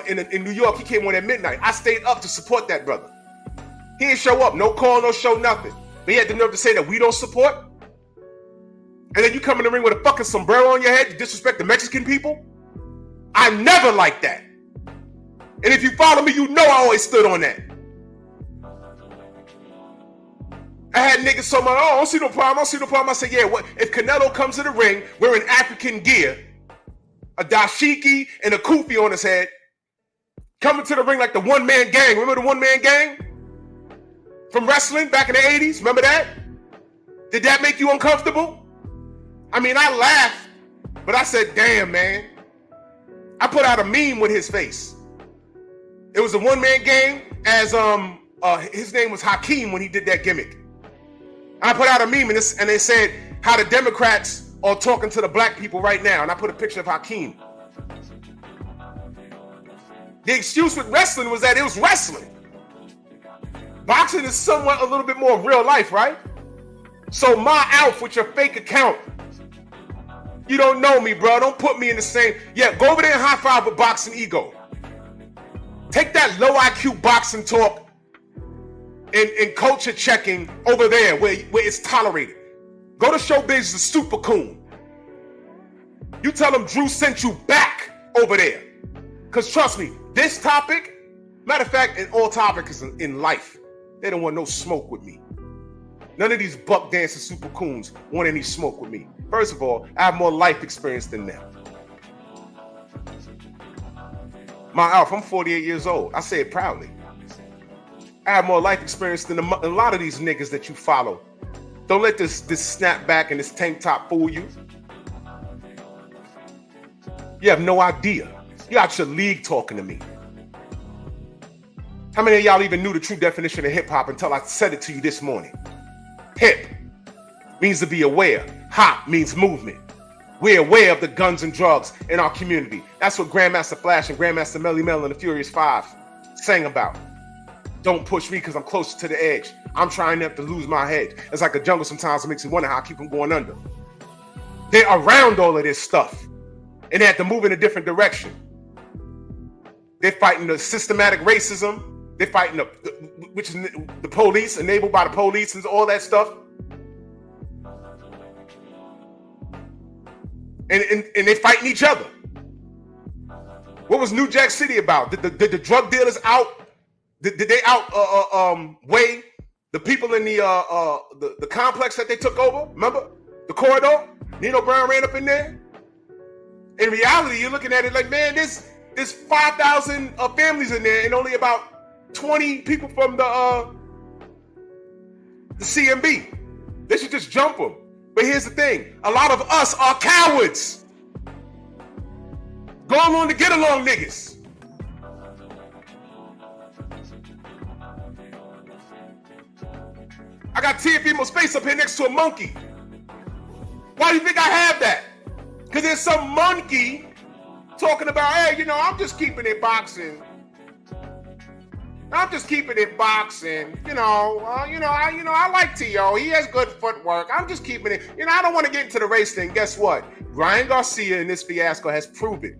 in New York. He came on at midnight. I stayed up to support that brother. He didn't show up. No call, no show, nothing. But he had the nerve to say that we don't support. And then you come in the ring with a fucking sombrero on your head to disrespect the Mexican people? I never liked that. And if you follow me, you know I always stood on that. I had niggas so much, I don't see no problem, I said, yeah, what if Canelo comes to the ring wearing African gear, a dashiki and a kufi on his head, coming to the ring like the one-man gang. Remember the one-man gang? From wrestling back in the 80s? Remember that? Did that make you uncomfortable? I mean, I laughed, but I said, damn, man. I put out a meme with his face. It was a one-man gang as his name was Hakeem when he did that gimmick. I put out a meme and they said how the Democrats are talking to the black people right now. And I put a picture of Hakeem. The excuse with wrestling was that it was wrestling. Boxing is somewhat a little bit more real life, right? So my Alf with your fake account. You don't know me, bro. Don't put me in the same. Yeah, go over there and high five with Boxing Ego. Take that low IQ boxing talk and culture checking over there where it's tolerated. Go to Showbiz the Super Coon. You tell them Drew sent you back over there. Because trust me, this topic, matter of fact, in all topics in life, they don't want no smoke with me. None of these buck dancing super coons want any smoke with me. First of all, I have more life experience than them. My Alf, I'm 48 years old. I say it proudly. I have more life experience than a lot of these niggas that you follow. Don't let this snapback and this tank top fool you. You have no idea. You're out your league talking to me. How many of y'all even knew the true definition of hip hop until I said it to you this morning? Hip means to be aware. Hop means movement. We're aware of the guns and drugs in our community. That's what Grandmaster Flash and Grandmaster Melly Mel and the Furious Five sang about. Don't push me because I'm closer to the edge. I'm trying not to lose my head. It's like a jungle sometimes. It makes me wonder how I keep from going under. They're around all of this stuff. And they have to move in a different direction. They're fighting the systematic racism. They're fighting which is the police, enabled by the police and all that stuff. And they're fighting each other. What was New Jack City about? Did the drug dealers did they outweigh the people in the complex that they took over? Remember? The corridor? Nino Brown ran up in there? In reality, you're looking at it like, man, there's 5,000 families in there and only about 20 people from the CMB. They should just jump them. But here's the thing. A lot of us are cowards. Go along to get along, niggas. I got Teofimo's face up here next to a monkey. Why do you think I have that? Because there's some monkey talking about, hey, I'm just keeping it boxing. I'm just keeping it boxing. I like T.O. He has good footwork. I'm just keeping it. I don't want to get into the race thing. Guess what? Ryan Garcia in this fiasco has proven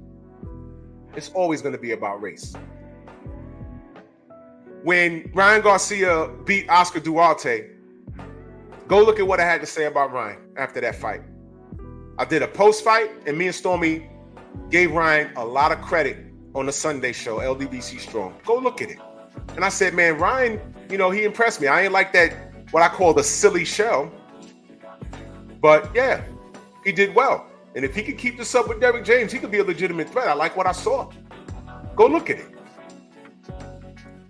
it's always going to be about race. When Ryan Garcia beat Oscar Duarte, go look at what I had to say about Ryan after that fight. I did a post-fight, and me and Stormy gave Ryan a lot of credit on the Sunday show, LDBC Strong. Go look at it. And I said, man, Ryan, he impressed me. I ain't like that, what I call the silly show. But yeah, he did well. And if he could keep this up with Derrick James, he could be a legitimate threat. I like what I saw. Go look at it.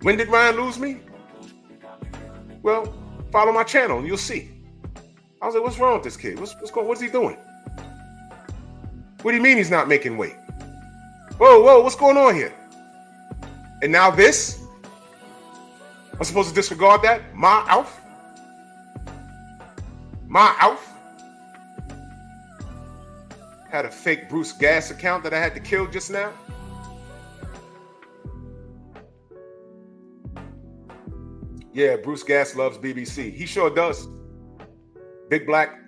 When did Ryan lose me? Well, follow my channel and you'll see. I was like, what's wrong with this kid? What's he doing? What do you mean he's not making weight? Whoa, what's going on here? And now this? I'm supposed to disregard that? My Alf? had a fake Bruce Gas account that I had to kill just now? Yeah, Bruce Gas loves BBC. He sure does. Big black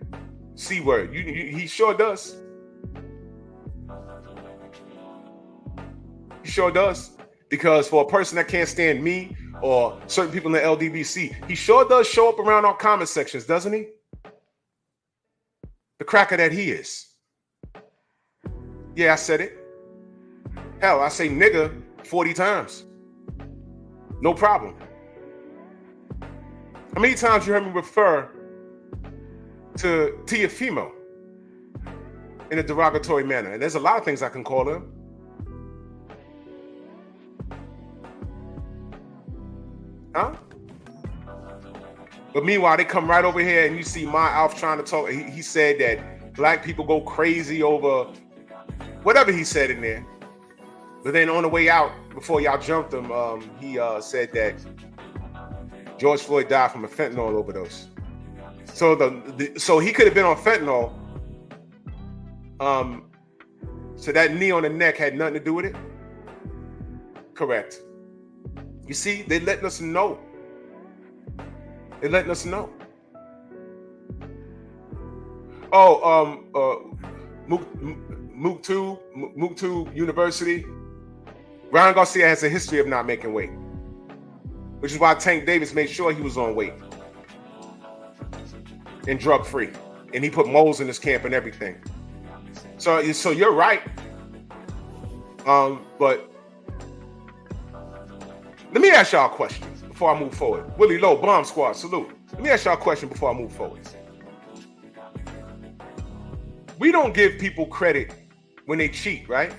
C word. He sure does. He sure does. Because for a person that can't stand me or certain people in the LDBC, he sure does show up around our comment sections, doesn't he? The cracker that he is. Yeah, I said it. Hell, I say nigga 40 times. No problem. How many times you heard me refer to Teofimo in a derogatory manner? And there's a lot of things I can call him. Huh? But meanwhile, they come right over here and you see my Alf trying to talk. He said that black people go crazy over whatever he said in there. But then on the way out, before y'all jumped him, he said that George Floyd died from a fentanyl overdose. So so he could have been on fentanyl. So that knee on the neck had nothing to do with it? Correct. You see, they letting us know. They letting us know. Oh, Muktu University. Ryan Garcia has a history of not making weight, which is why Tank Davis made sure he was on weight and drug free, and he put moles in his camp and everything. So you're right. But let me ask y'all a question before I move forward. Willie Lowe, Bomb Squad, salute. Let me ask y'all a question before I move forward. We don't give people credit when they cheat, right?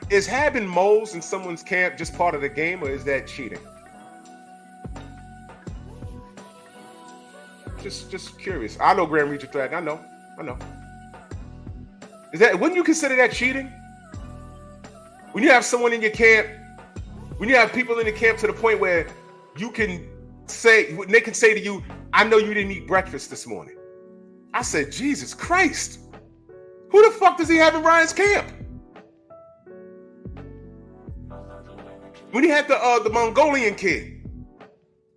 Is having moles in someone's camp just part of the game, or is that cheating? Just curious. I know Grand Region Flag. I know. Wouldn't you consider that cheating? When you have someone in your camp, when you have people in the camp to the point where they can say to you, I know you didn't eat breakfast this morning. I said, Jesus Christ. Who the fuck does he have in Ryan's camp? When he had the Mongolian kid.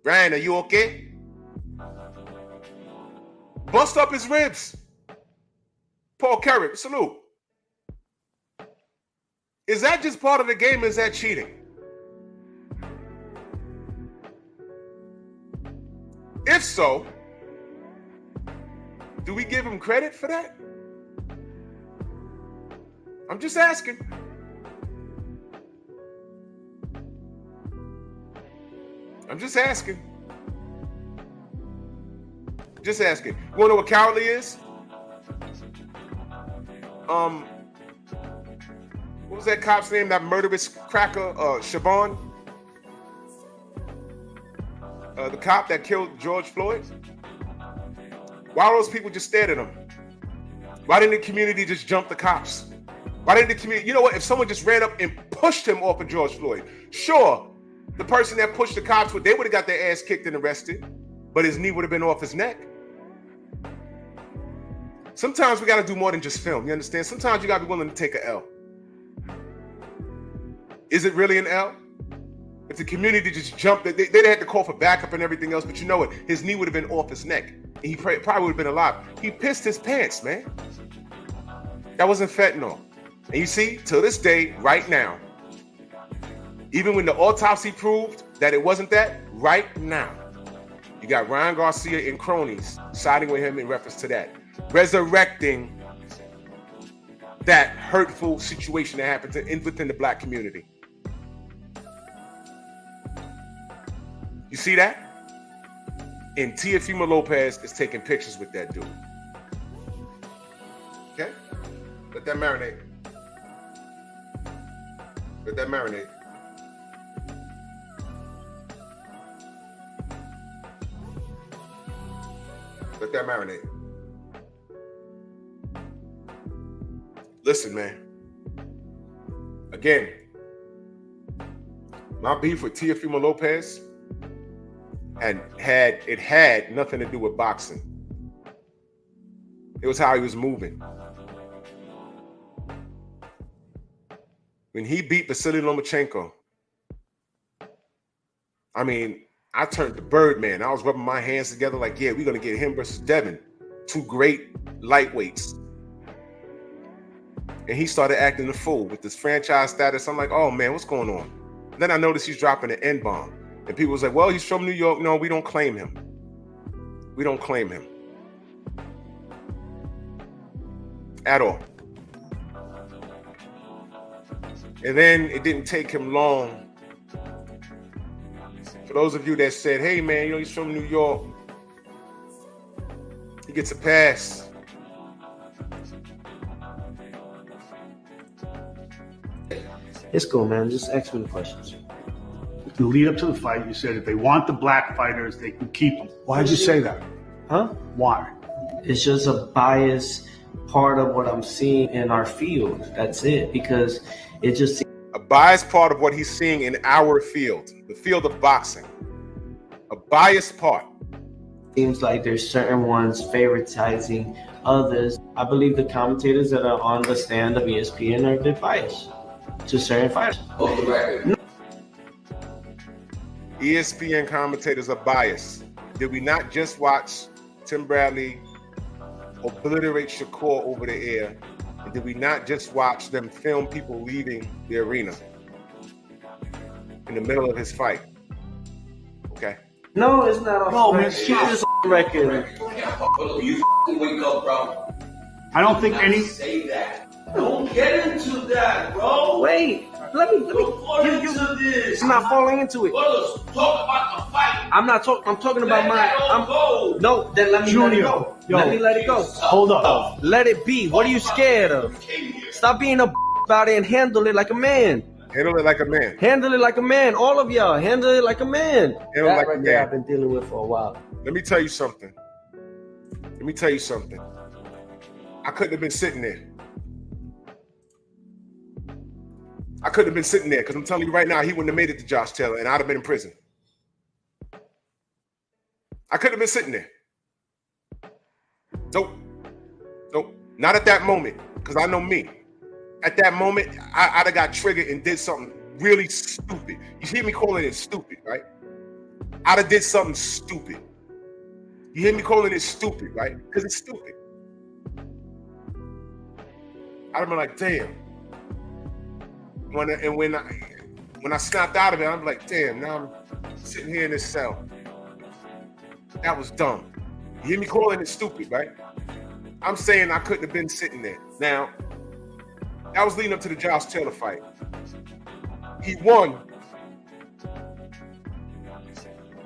Ryan, are you okay? Bust up his ribs. Paul Carrick, salute. Is that just part of the game, or is that cheating? If so, do we give him credit for that? I'm just asking. Just asking. You want to know what cowardly is? What was that cop's name? That murderous cracker, Siobhan? The cop that killed George Floyd? Why those people just stared at him? Why didn't the community just jump the cops? Why didn't the community? You know what? If someone just ran up and pushed him off of George Floyd, sure, the person that pushed the cops, they would have got their ass kicked and arrested, but his knee would have been off his neck. Sometimes we got to do more than just film. You understand? Sometimes you got to be willing to take an L. Is it really an L? If the community just jumped, they'd have to call for backup and everything else, but you know what? His knee would have been off his neck, and he probably would have been alive. He pissed his pants, man. That wasn't fentanyl. And you see, till this day, right now, even when the autopsy proved that it wasn't that, right now, you got Ryan Garcia and cronies siding with him in reference to that, resurrecting that hurtful situation that happened within the black community. You see that? And Teofimo Lopez is taking pictures with that dude. Okay? Let that marinate. Let that marinate. Let that marinate. Listen, man. Again, my beef with Teofimo Lopez had nothing to do with boxing. It was how he was moving. When he beat Vasily Lomachenko, I mean, I turned to Birdman. I was rubbing my hands together like, yeah, we're going to get him versus Devin. Two great lightweights. And he started acting the fool with this franchise status. I'm like, oh, man, what's going on? And then I noticed he's dropping an N-bomb. And people was like, well, he's from New York. No, we don't claim him. We don't claim him. At all. And then it didn't take him long. For those of you that said, hey, man, you know, he's from New York. He gets a pass. It's cool, man. Just ask me the questions. In the lead up to the fight, you said if they want the black fighters, they can keep them. Why did you say that? Huh? Why? It's just a biased part of what I'm seeing in our field. That's it. Because it just A biased part of what he's seeing in our field, the field of boxing. A biased part. seems like there's certain ones favoritizing others. I believe the commentators that are on the stand of ESPN are a bit biased to certain fighters. ESPN commentators are biased. Did we not just watch Tim Bradley obliterate Shakur over the air? And did we not just watch them film people leaving the arena in the middle of his fight? Okay. No, it's not on No, man, record. stop. It's on record. You wake up, bro. I don't think any. Say that. Don't get into that, bro. Wait, let me. Don't fall into this. I'm not falling into it. Fellas, talk about the fight. I'm not talking. I'm talking about Let that all go. No, then let me let it go. Yo. Let me let it go. Hold up. Let it be. What are you scared of? Stop being a about it and handle it like a man. Handle it like a man. Handle it like a man. All of y'all, handle it like a man. Handle it like a right there man. I've been dealing with for a while. Let me tell you something. I couldn't have been sitting there. Because I'm telling you right now, he wouldn't have made it to Josh Taylor and I'd have been in prison. I couldn't have been sitting there. Nope. Not at that moment, because I know me. At that moment, I'd have got triggered and did something really stupid. You hear me calling it stupid, right? I'd have did something stupid. You hear me calling it stupid, right? Because it's stupid. I'd have been like, damn. When I snapped out of it, I'm like, damn, now I'm sitting here in this cell. That was dumb. You hear me calling it stupid, right? I'm saying I couldn't have been sitting there. Now, that was leading up to the Josh Taylor fight. He won.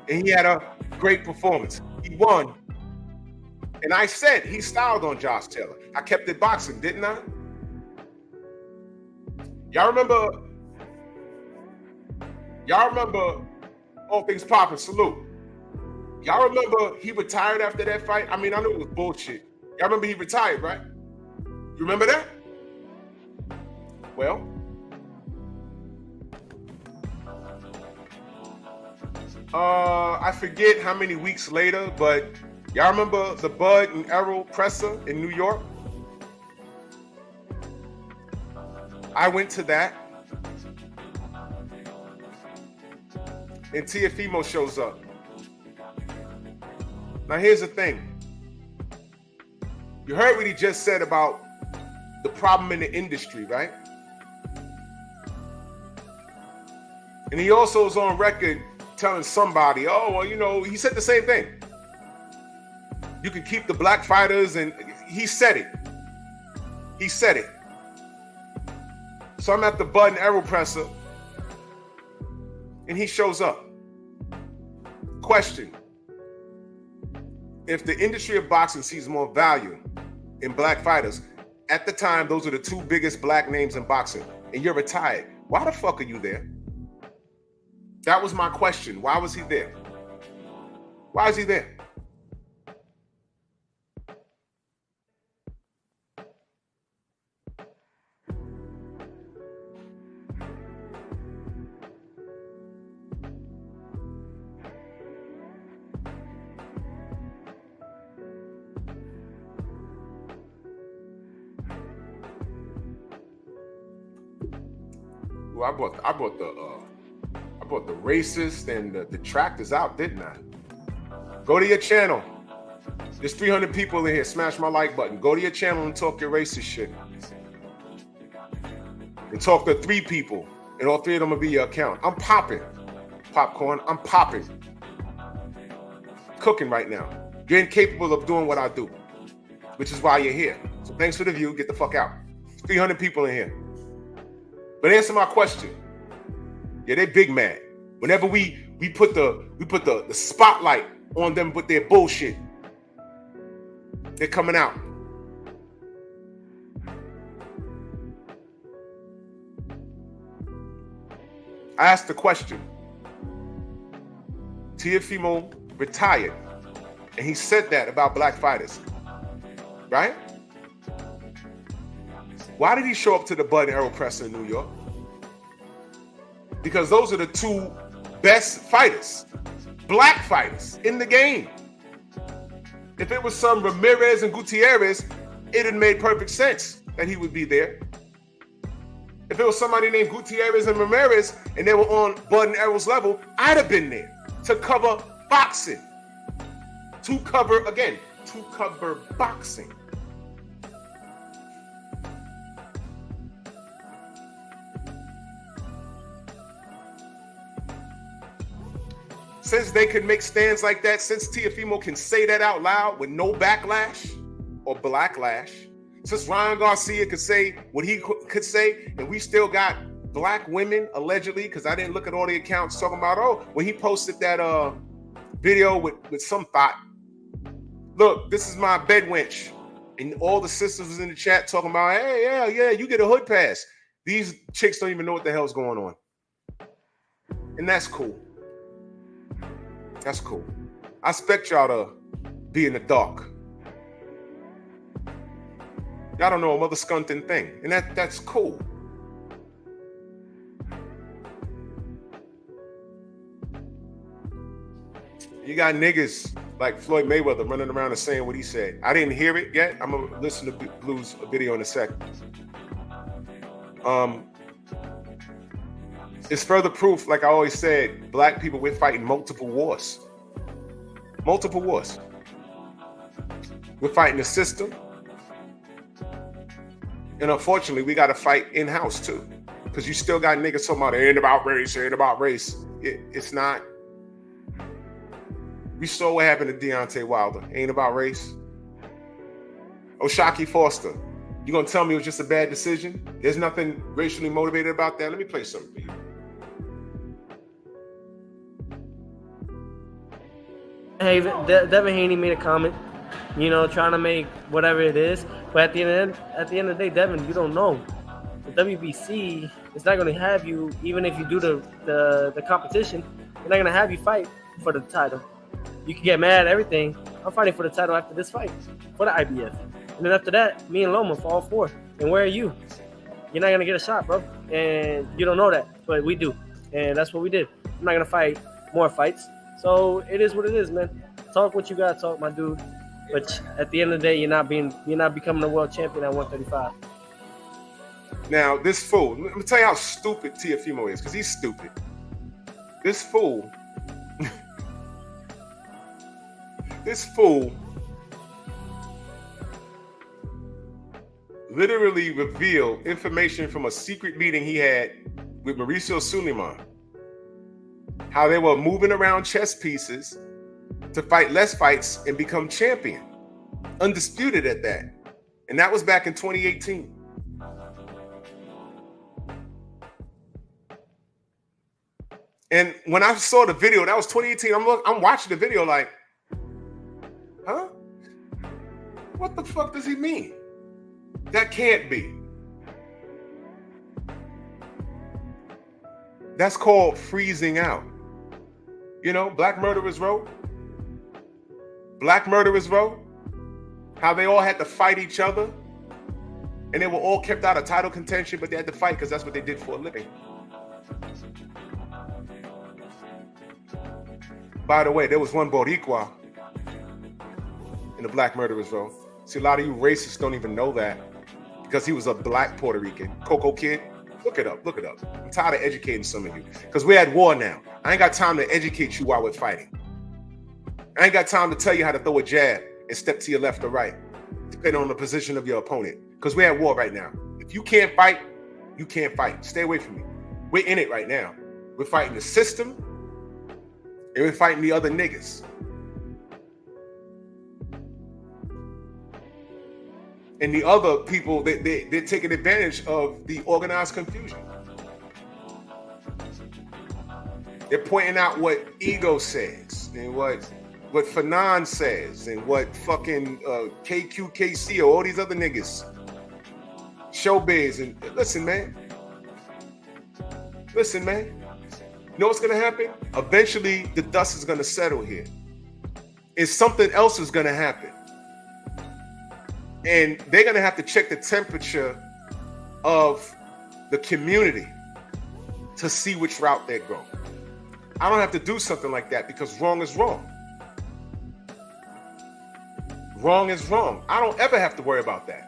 And he had a great performance. He won. And I said he styled on Josh Taylor. I kept it boxing, didn't I? Y'all remember All Things Poppin', salute. Y'all remember he retired after that fight? I mean, I knew it was bullshit. Y'all remember he retired, right? You remember that? Well, I forget how many weeks later, but y'all remember the Bud and Errol presser in New York? I went to that, and Teofimo shows up. Now here's the thing. You heard what he just said about the problem in the industry, right? And he also is on record telling somebody, oh, well, you know, he said the same thing. You can keep the black fighters, and he said it. He said it. So I'm at the Bud and Errol presser, and he shows up. Question. If the industry of boxing sees more value in black fighters, at the time, those are the two biggest black names in boxing, and you're retired, why the fuck are you there? That was my question. Why was he there? Why is he there? Well, I brought the racist and the detractors out, didn't I? Go to your channel. There's 300 people in here. Smash my like button. Go to your channel and talk your racist shit. And talk to 3 people, and all 3 of them will be your account. I'm popping. Popcorn, I'm popping. Cooking right now. You're incapable of doing what I do, which is why you're here. So thanks for the view. Get the fuck out. 300 people in here. But answer my question. Yeah, they big mad. Whenever we put the spotlight on them with their bullshit, they're coming out. I asked the question. Teofimo retired, and he said that about black fighters, right? Why did he show up to the Bud and Errol Presser in New York? Because those are the 2 best fighters, black fighters in the game. If it was some Ramirez and Gutierrez, it would made perfect sense that he would be there. If it was somebody named Gutierrez and Ramirez and they were on Bud and Errol's level, I'd have been there to cover boxing. To cover boxing. Since they could make stands like that, since Teofimo can say that out loud with no backlash or blacklash, since Ryan Garcia could say what he could say, and we still got black women, allegedly, because I didn't look at all the accounts talking about, oh, when he posted that video with some thought. Look, this is my bed wench. And all the sisters was in the chat talking about, hey, yeah, you get a hood pass. These chicks don't even know what the hell's going on. And that's cool. That's cool. I expect y'all to be in the dark. Y'all don't know a mother skunting thing. And that's cool. You got niggas like Floyd Mayweather running around and saying what he said. I didn't hear it yet. I'm going to listen to Blue's video in a second. It's further proof, like I always said, black people, we're fighting multiple wars. Multiple wars. We're fighting the system. And unfortunately, we got to fight in-house too. Because you still got niggas talking about, it ain't about race, it ain't about race. It's not. We saw what happened to Deontay Wilder. Ain't about race. O'Shaquie Foster. You gonna tell me it was just a bad decision? There's nothing racially motivated about that? Let me play something for you. Hey, Devin Haney made a comment, trying to make whatever it is. But at the end of the day, Devin, you don't know. The WBC is not going to have you, even if you do the competition, they're not going to have you fight for the title. You can get mad at everything. I'm fighting for the title after this fight, for the IBF. And then after that, me and Loma for all 4. And where are you? You're not going to get a shot, bro. And you don't know that, but we do. And that's what we did. I'm not going to fight more fights. So it is what it is, man. Talk what you got to talk, my dude. But at the end of the day, you're not becoming a world champion at 135. Now, this fool, let me tell you how stupid Teofimo is, because he's stupid. This fool literally revealed information from a secret meeting he had with Mauricio Suleiman. How they were moving around chess pieces to fight less fights and become champion. Undisputed at that. And that was back in 2018. And when I saw the video, that was 2018, I'm watching the video like, huh? What the fuck does he mean? That can't be. That's called freezing out. Black Murderers Row. Black Murderers Row. How they all had to fight each other. And they were all kept out of title contention, but they had to fight because that's what they did for a living. By the way, there was one Boricua in the Black Murderers Row. See, a lot of you racists don't even know that because he was a black Puerto Rican. Coco Kid. Look it up. Look it up. I'm tired of educating some of you because we're at war now. I ain't got time to educate you while we're fighting. I ain't got time to tell you how to throw a jab and step to your left or right, depending on the position of your opponent, because we're at war right now. If you can't fight, you can't fight. Stay away from me. We're in it right now. We're fighting the system and we're fighting the other niggas. And the other people, they're taking advantage of the organized confusion. They're pointing out what Ego says and what Fanon says and what fucking KQKC or all these other niggas. Showbiz. And listen, man. Listen, man. You know what's going to happen? Eventually, the dust is going to settle here. And something else is going to happen. And they're going to have to check the temperature of the community to see which route they go. I don't have to do something like that because wrong is wrong. Wrong is wrong. I don't ever have to worry about that.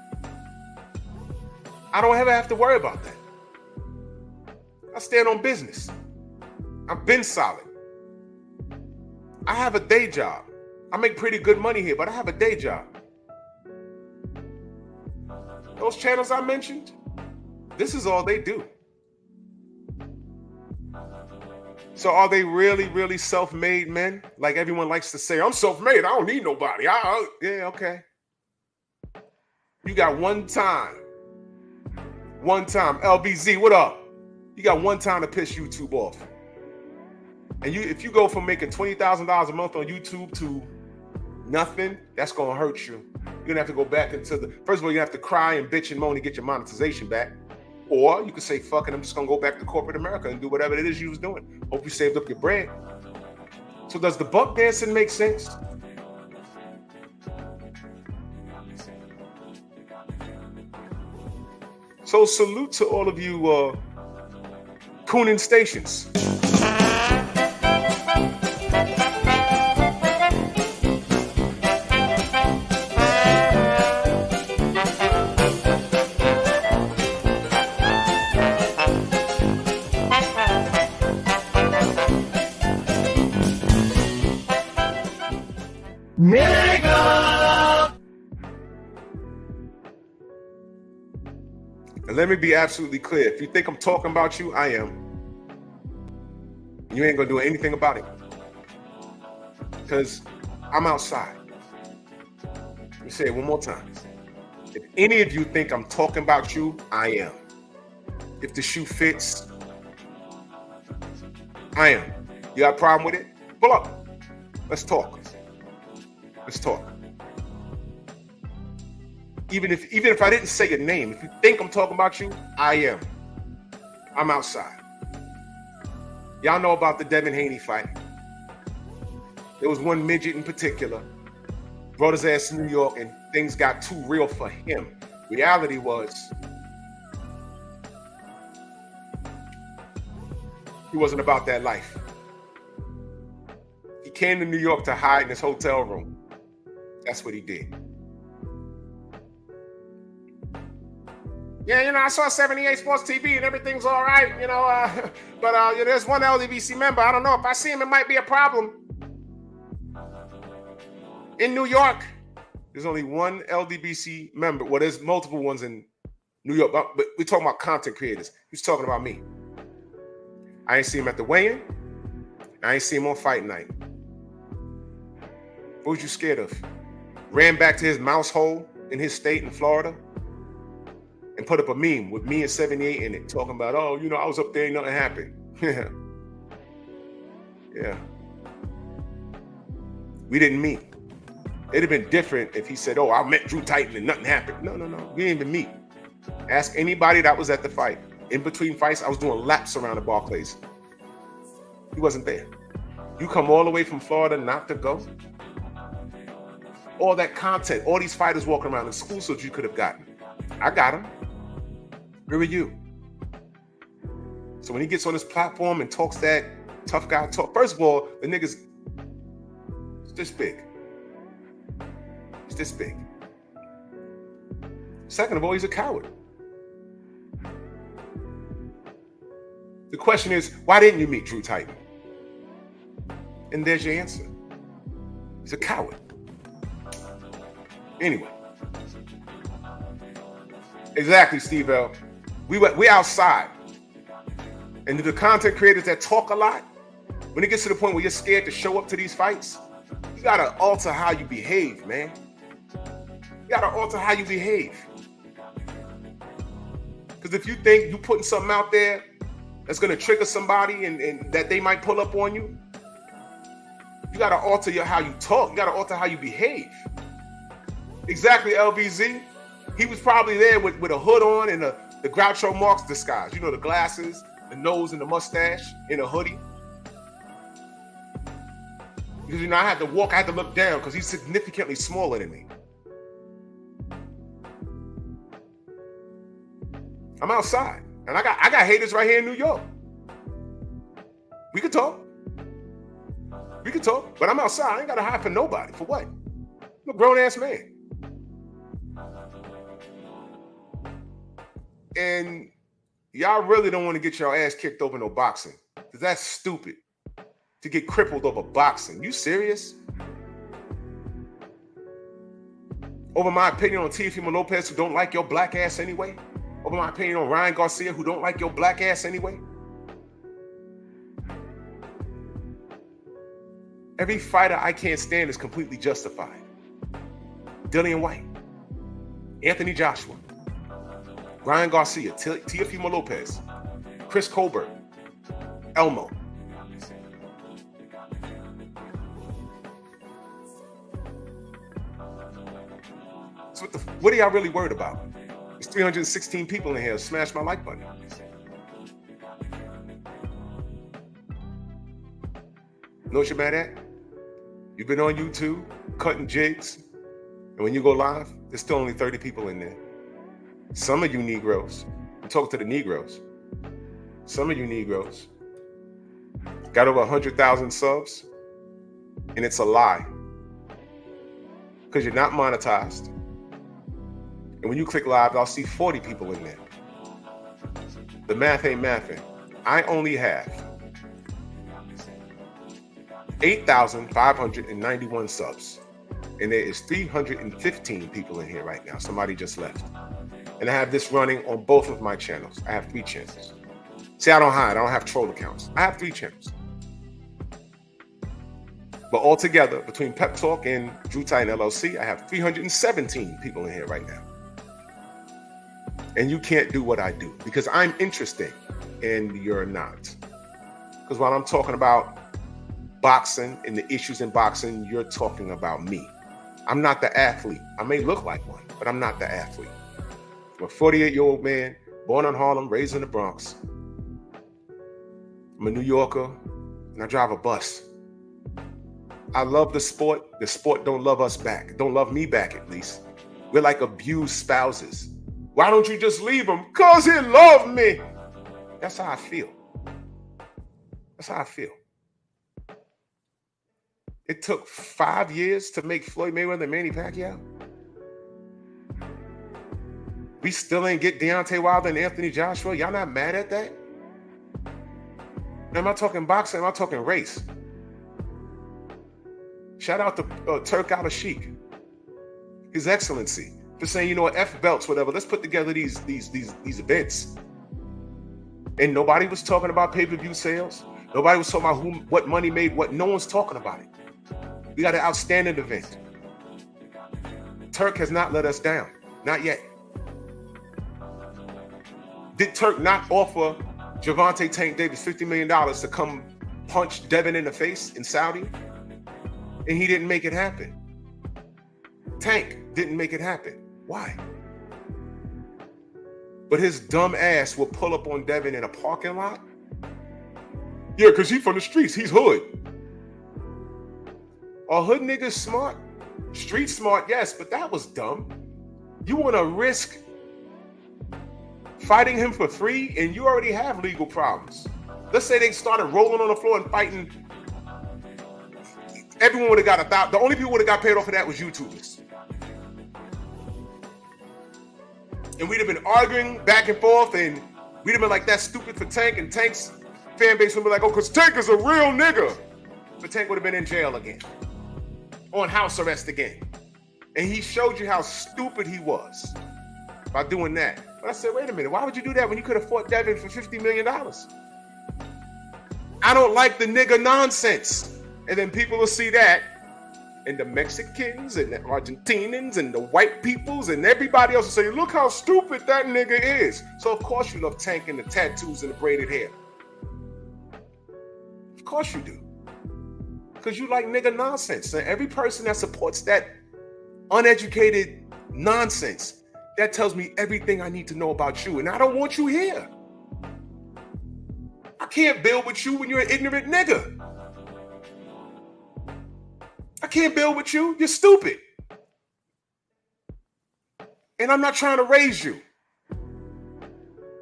I don't ever have to worry about that. I stand on business. I've been solid. I have a day job. I make pretty good money here, but I have a day job. Those channels I mentioned, this is all they do. So are they really, really self-made men? Like everyone likes to say, I'm self-made. I don't need nobody. Yeah, okay. You got one time. One time. LBZ, what up? You got one time to piss YouTube off. And if you go from making $20,000 a month on YouTube to nothing, that's going to hurt you. You're going to have to go back into first of all, you have to cry and bitch and moan to get your monetization back. Or you could say, fuck it, I'm just going to go back to corporate America and do whatever it is you was doing. Hope you saved up your bread. So does the buck dancing make sense? So salute to all of you cooning stations. And let me be absolutely clear. If you think I'm talking about you, I am. You ain't gonna do anything about it. Because I'm outside. Let me say it one more time. If any of you think I'm talking about you, I am. If the shoe fits, I am. You got a problem with it? Pull up. Let's talk. Let's talk. Even if I didn't say your name, if you think I'm talking about you, I am. I'm outside. Y'all know about the Devin Haney fight. There was one midget in particular, brought his ass to New York, and things got too real for him. Reality was, he wasn't about that life. He came to New York to hide in his hotel room. That's what he did. Yeah, I saw 78 Sports TV and everything's all right, but there's one LDBC member. I don't know. If I see him, it might be a problem. In New York, there's only one LDBC member. Well, there's multiple ones in New York, but we're talking about content creators. He's talking about me. I ain't see him at the weigh-in. I ain't see him on fight night. What was you scared of? Ran back to his mouse hole in his state in Florida and put up a meme with me and 78 in it, talking about, I was up there and nothing happened. Yeah. We didn't meet. It'd have been different if he said, I met Drew Titan and nothing happened. No. We didn't even meet. Ask anybody that was at the fight. In between fights, I was doing laps around the Barclays. He wasn't there. You come all the way from Florida not to go? All that content, all these fighters walking around, exclusives you could have gotten. I got them. Where were you? So when he gets on this platform and talks that tough guy talk, first of all, the nigga's this big. He's this big. Second of all, he's a coward. The question is, why didn't you meet Drew Titan? And there's your answer. He's a coward. Anyway. Exactly, Steve L. We outside. And the content creators that talk a lot, when it gets to the point where you're scared to show up to these fights, you gotta alter how you behave, man. You gotta alter how you behave. Because if you think you're putting something out there that's gonna trigger somebody and that they might pull up on you, you gotta alter how you talk. You gotta alter how you behave. Exactly, LBZ. He was probably there with a hood on and the Groucho Marx disguise. You know, the glasses, the nose and the mustache, and a hoodie. Because, you know, I had to look down because he's significantly smaller than me. I'm outside. And I got haters right here in New York. We could talk. But I'm outside. I ain't got to hide for nobody. For what? I'm a grown-ass man. And y'all really don't want to get your ass kicked over no boxing. Because that's stupid. To get crippled over boxing. You serious? Over my opinion on Teofimo Lopez, who don't like your black ass anyway? Over my opinion on Ryan Garcia, who don't like your black ass anyway? Every fighter I can't stand is completely justified. Dillian White, Anthony Joshua, Ryan Garcia, Teofimo Lopez, Chris Colbert, Elmo. So what are y'all really worried about? There's 316 people in here. Smash my like button. Know what you're mad at? You've been on YouTube, cutting jigs, and when you go live, there's still only 30 people in there. Some of you Negroes, I'm talking to the Negroes, some of you Negroes got over 100,000 subs, and it's a lie. Because you're not monetized. And when you click live, I'll see 40 people in there. The math ain't mathing. I only have 8,591 subs. And there is 315 people in here right now. Somebody just left. And I have this running on both of my channels. I have 3 channels. See, I don't hide. I don't have troll accounts. I have 3 channels. But altogether, between Pep Talk and Drew Titan LLC, I have 317 people in here right now. And you can't do what I do because I'm interesting and you're not. Because while I'm talking about boxing and the issues in boxing, you're talking about me. I'm not the athlete. I may look like one, but I'm not the athlete. I'm a 48-year-old man, born in Harlem, raised in the Bronx. I'm a New Yorker, and I drive a bus. I love the sport. The sport don't love us back. Don't love me back, at least. We're like abused spouses. Why don't you just leave him? Because he loved me. That's how I feel. That's how I feel. It took 5 years to make Floyd Mayweather and Manny Pacquiao. We still ain't get Deontay Wilder and Anthony Joshua. Y'all not mad at that? Am I talking boxing? Am I talking race? Shout out to Turk Al-Sheikh, His Excellency, for saying, you know what, F belts, whatever. Let's put together these events. And nobody was talking about pay-per-view sales. Nobody was talking about what money made what. No one's talking about it. We got an outstanding event. Turk has not let us down. Not yet. Did Turk not offer Gervonta Tank Davis $50 million to come punch Devin in the face in Saudi? And he didn't make it happen. Tank didn't make it happen. Why? But his dumb ass will pull up on Devin in a parking lot? Yeah, because he's from the streets. He's hood. Are hood niggas smart? Street smart, yes, but that was dumb. You want to risk fighting him for free and you already have legal problems. Let's say they started rolling on the floor and fighting. Everyone would have got $1,000. The only people would have got paid off for that was YouTubers. And we'd have been arguing back and forth, and we'd have been like, that's stupid for Tank, and Tank's fan base would be like, oh, because Tank is a real nigga. But Tank would have been in jail again, on house arrest again. And he showed you how stupid he was by doing that. But I said, wait a minute, why would you do that when you could have fought Devin for $50 million? I don't like the nigga nonsense. And then people will see that, and the Mexicans and the Argentinians and the white peoples and everybody else will say, look how stupid that nigga is. So of course you love Tank and the tattoos and the braided hair. Of course you do. Because you like nigga nonsense. And every person that supports that uneducated nonsense, that tells me everything I need to know about you. And I don't want you here. I can't build with you when you're an ignorant nigga. I can't build with you. You're stupid. And I'm not trying to raise you.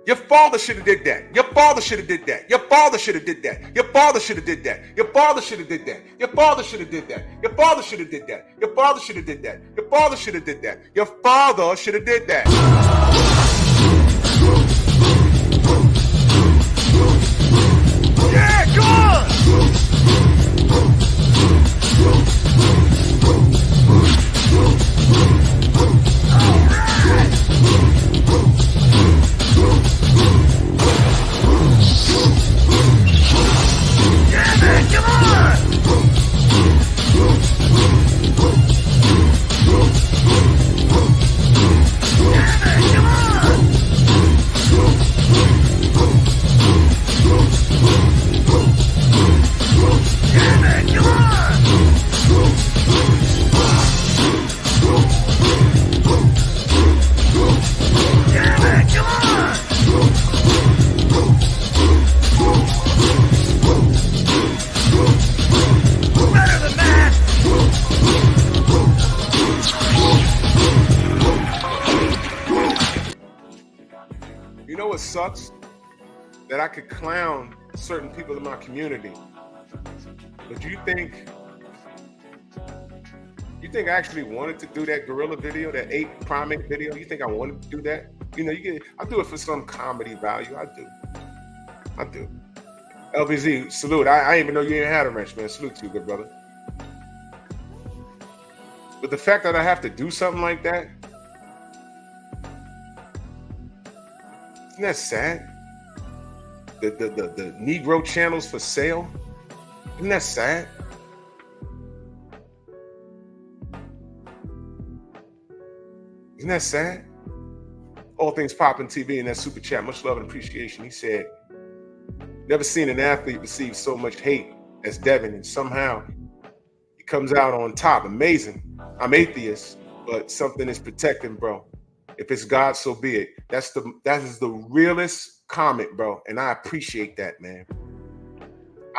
Your father should have did that. Your father should have did that. Your father should have did that. Your father should have did that. Your father should have did that. Your father should have did that. Your father should have did that. Your father should have did that. Your father should have did that. Your father should have did that. Yeah, go on! Sucks that I could clown certain people in my community, but you think I actually wanted to do that gorilla video, that 8 primate video? You think I wanted to do that? You know, I do it for some comedy value. I do. LVZ, salute. I didn't even know you even had a wrench, man. Salute to you, good brother. But the fact that I have to do something like that, isn't that sad? The Negro channels for sale. Isn't that sad? Isn't that sad? All Things Poppin' TV in that super chat. Much love and appreciation. He said, never seen an athlete receive so much hate as Devin, and somehow he comes out on top. Amazing. I'm atheist, but something is protecting, bro. If it's God, so be it. That is the realest comment, bro. And I appreciate that, man.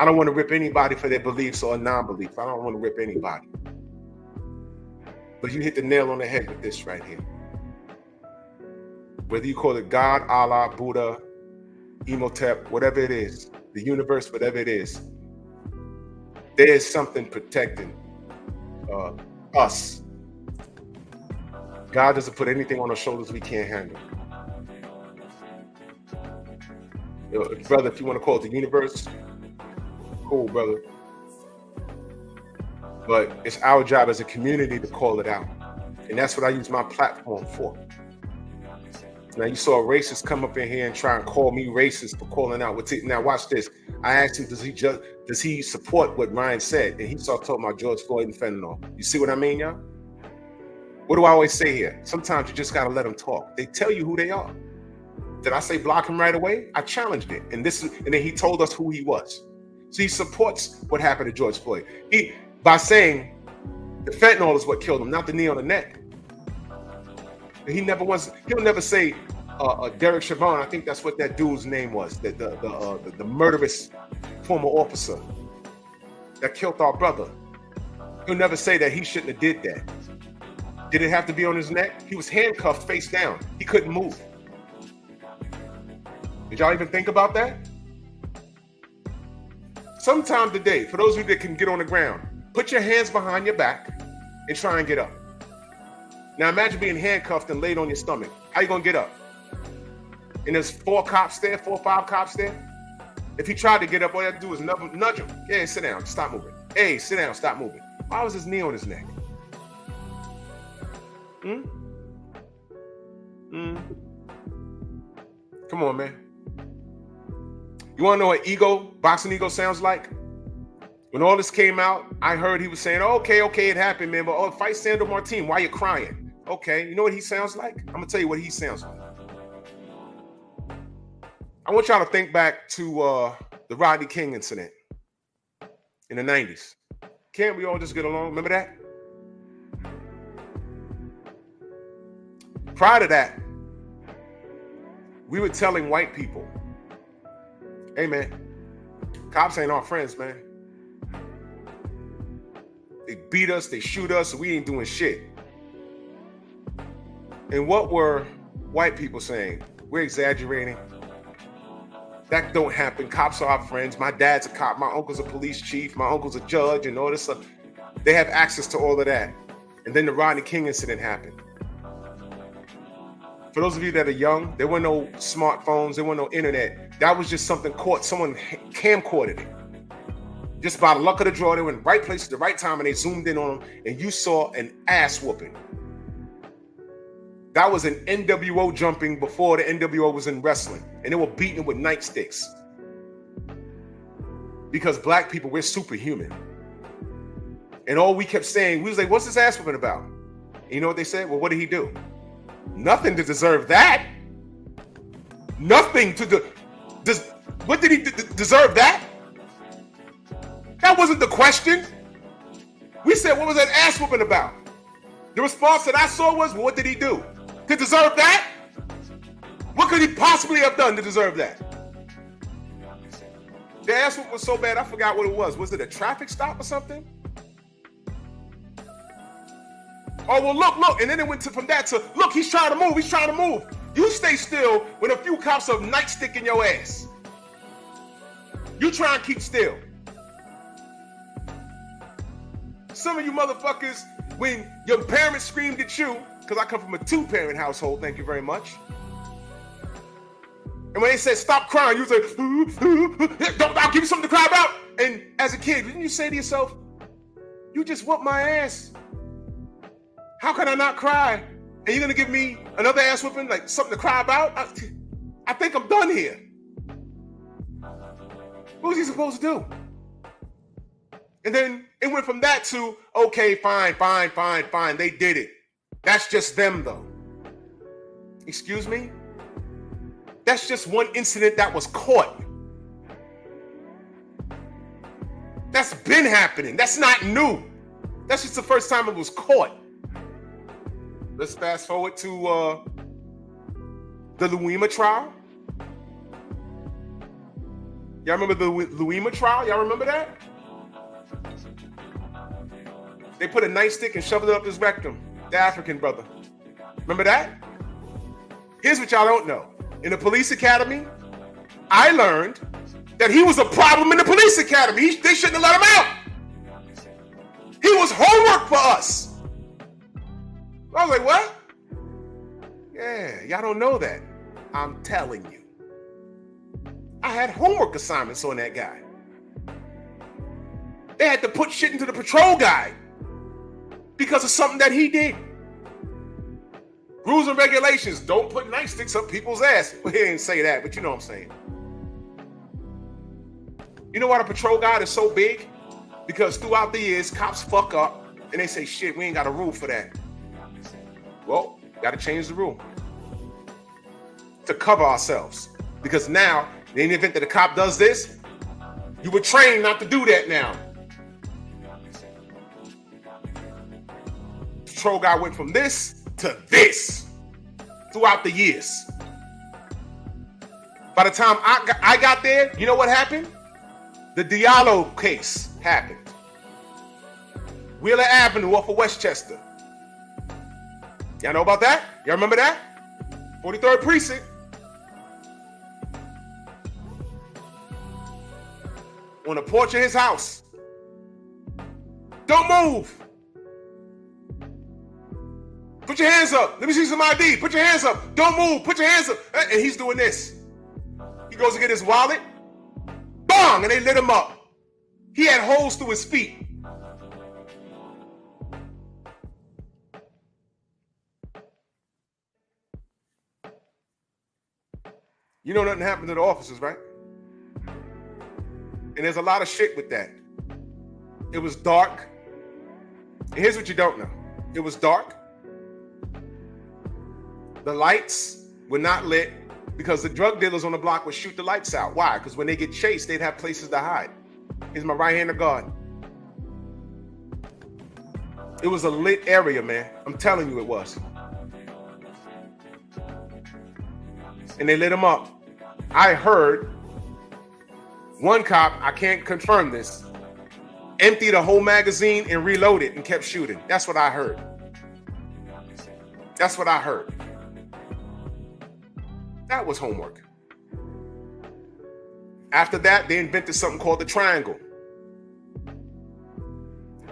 I don't want to rip anybody for their beliefs or non-belief. I don't want to rip anybody. But you hit the nail on the head with this right here. Whether you call it God, Allah, Buddha, Imhotep, whatever it is, the universe, whatever it is, there is something protecting us. God doesn't put anything on our shoulders we can't handle. Brother, if you want to call it the universe, cool, brother. But it's our job as a community to call it out. And that's what I use my platform for. Now, you saw a racist come up in here and try and call me racist for calling out. Now, watch this. I asked him, does he support what Ryan said? And he started talking about George Floyd and fentanyl. You see what I mean, y'all? What do I always say here? Sometimes you just got to let them talk. They tell you who they are. Did I say block him right away? I challenged it. And then he told us who he was. So he supports what happened to George Floyd. By saying the fentanyl is what killed him, not the knee on the neck. He'll never say Derek Chauvin. I think that's what that dude's name was. The murderous former officer that killed our brother. He'll never say that he shouldn't have did that. Did it have to be on his neck? He was handcuffed face down. He couldn't move. Did y'all even think about that? Sometime today, for those of you that can get on the ground, put your hands behind your back and try and get up. Now imagine being handcuffed and laid on your stomach. How you gonna get up? And there's 4 or 5 cops there. If he tried to get up, all you had to do was nudge him. Hey, sit down, stop moving. Hey, sit down, stop moving. Why was his knee on his neck? Come on, man. You want to know what boxing ego sounds like? When all this came out, I heard he was saying, okay, it happened, man, but fight Sandro Martin, why you crying? Okay, you know what he sounds like? I'm going to tell you what he sounds like. I want y'all to think back to the Rodney King incident in the 90s. Can't we all just get along? Remember that? Prior to that, we were telling white people, hey, man, cops ain't our friends, man. They beat us, they shoot us, so we ain't doing shit. And what were white people saying? We're exaggerating. That don't happen. Cops are our friends. My dad's a cop. My uncle's a police chief. My uncle's a judge and all this stuff. They have access to all of that. And then the Rodney King incident happened. For those of you that are young, there were no smartphones. There were no internet. That was just something caught. Someone camcorded it. Just by the luck of the draw, they were in the right place at the right time and they zoomed in on them and you saw an ass whooping. That was an NWO jumping before the NWO was in wrestling. And they were beating it with nightsticks. Because black people, we're superhuman. And all we kept saying, we was like, what's this ass whooping about? And you know what they said? Well, what did he do? Nothing to deserve that. Nothing to what did he deserve that? That wasn't the question. We said, what was that ass whooping about? The response that I saw was, well, what did he do? To deserve that? What could he possibly have done to deserve that? The ass whoop was so bad, I forgot what it was. Was it a traffic stop or something? Oh, well, look. And then it went from that to, look, he's trying to move. You stay still when a few cops are nightstick in your ass. You try and keep still. Some of you motherfuckers, when your parents screamed at you, because I come from a 2-parent household, thank you very much. And when they said, stop crying, you was like, I'll give you something to cry about. And as a kid, didn't you say to yourself, you just whooped my ass. How can I not cry? And you're going to give me another ass whooping, like something to cry about? I think I'm done here. What was he supposed to do? And then it went from that to, okay, fine. They did it. That's just them, though. Excuse me? That's just one incident that was caught. That's been happening. That's not new. That's just the first time it was caught. Let's fast forward to the Luima trial. Y'all remember the Luima trial? Y'all remember that? They put a nightstick and shoved it up his rectum. The African brother. Remember that? Here's what y'all don't know. In the police academy, I learned that he was a problem in the police academy. They shouldn't have let him out. He was homework for us. I was like, what? Yeah, y'all don't know that. I'm telling you. I had homework assignments on that guy. They had to put shit into the patrol guide because of something that he did. Rules and regulations, don't put nightsticks up people's ass. Well, he didn't say that, but you know what I'm saying. You know why the patrol guide is so big? Because throughout the years, cops fuck up and they say, shit, we ain't got a rule for that. Well, got to change the rule to cover ourselves. Because now, in the event that a cop does this, you were trained not to do that now. Patrol guy went from this to this throughout the years. By the time I got there, you know what happened? The Diallo case happened. Wheeler Avenue off of Westchester. Y'all know about that? Y'all remember that? 43rd Precinct. On the porch of his house. Don't move. Put your hands up. Let me see some ID. Put your hands up. Don't move. Put your hands up. And he's doing this. He goes to get his wallet. bong, and they lit him up. He had holes through his feet. You know nothing happened to the officers, right? And there's a lot of shit with that. It was dark. And here's what you don't know. It was dark. The lights were not lit because the drug dealers on the block would shoot the lights out. Why? Because when they get chased, they'd have places to hide. Here's my right-hander guard. It was a lit area, man. I'm telling you it was. And they lit him up. I heard one cop, I can't confirm this, emptied a whole magazine and reloaded and kept shooting. That's what I heard. That's what I heard. That was homework. After that, they invented something called the triangle.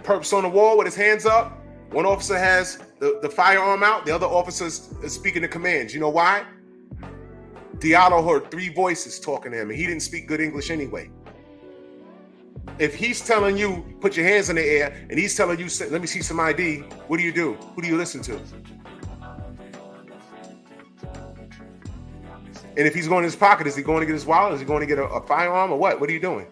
Perps on the wall with his hands up. One officer has the firearm out. The other officer is speaking the commands. You know why? Diallo heard 3 voices talking to him, and he didn't speak good English anyway. If he's telling you, put your hands in the air, and he's telling you, let me see some ID, what do you do? Who do you listen to? And if he's going in his pocket, is he going to get his wallet? Is he going to get a firearm or what? What are you doing?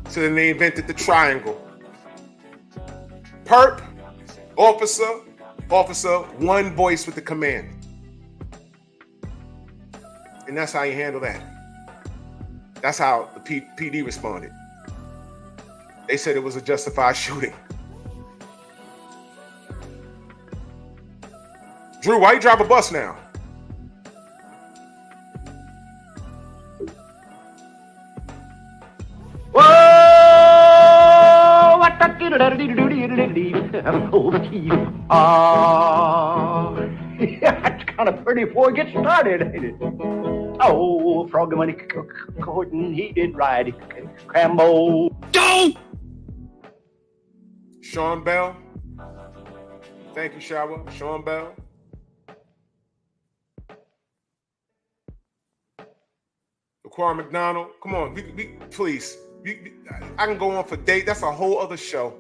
So then they invented the triangle. Perp, officer, one voice with the command. And that's how you handle that. That's how the PD responded. They said it was a justified shooting. Drew, why you drive a bus now? Whoa! What the that's kind of pretty before it gets started, ain't it? Oh, frog money courting, he did ride Crambo. Go! Sean Bell. Thank you, Shawa. Sean Bell. Laquan McDonald. Come on, please. I can go on for days. That's a whole other show.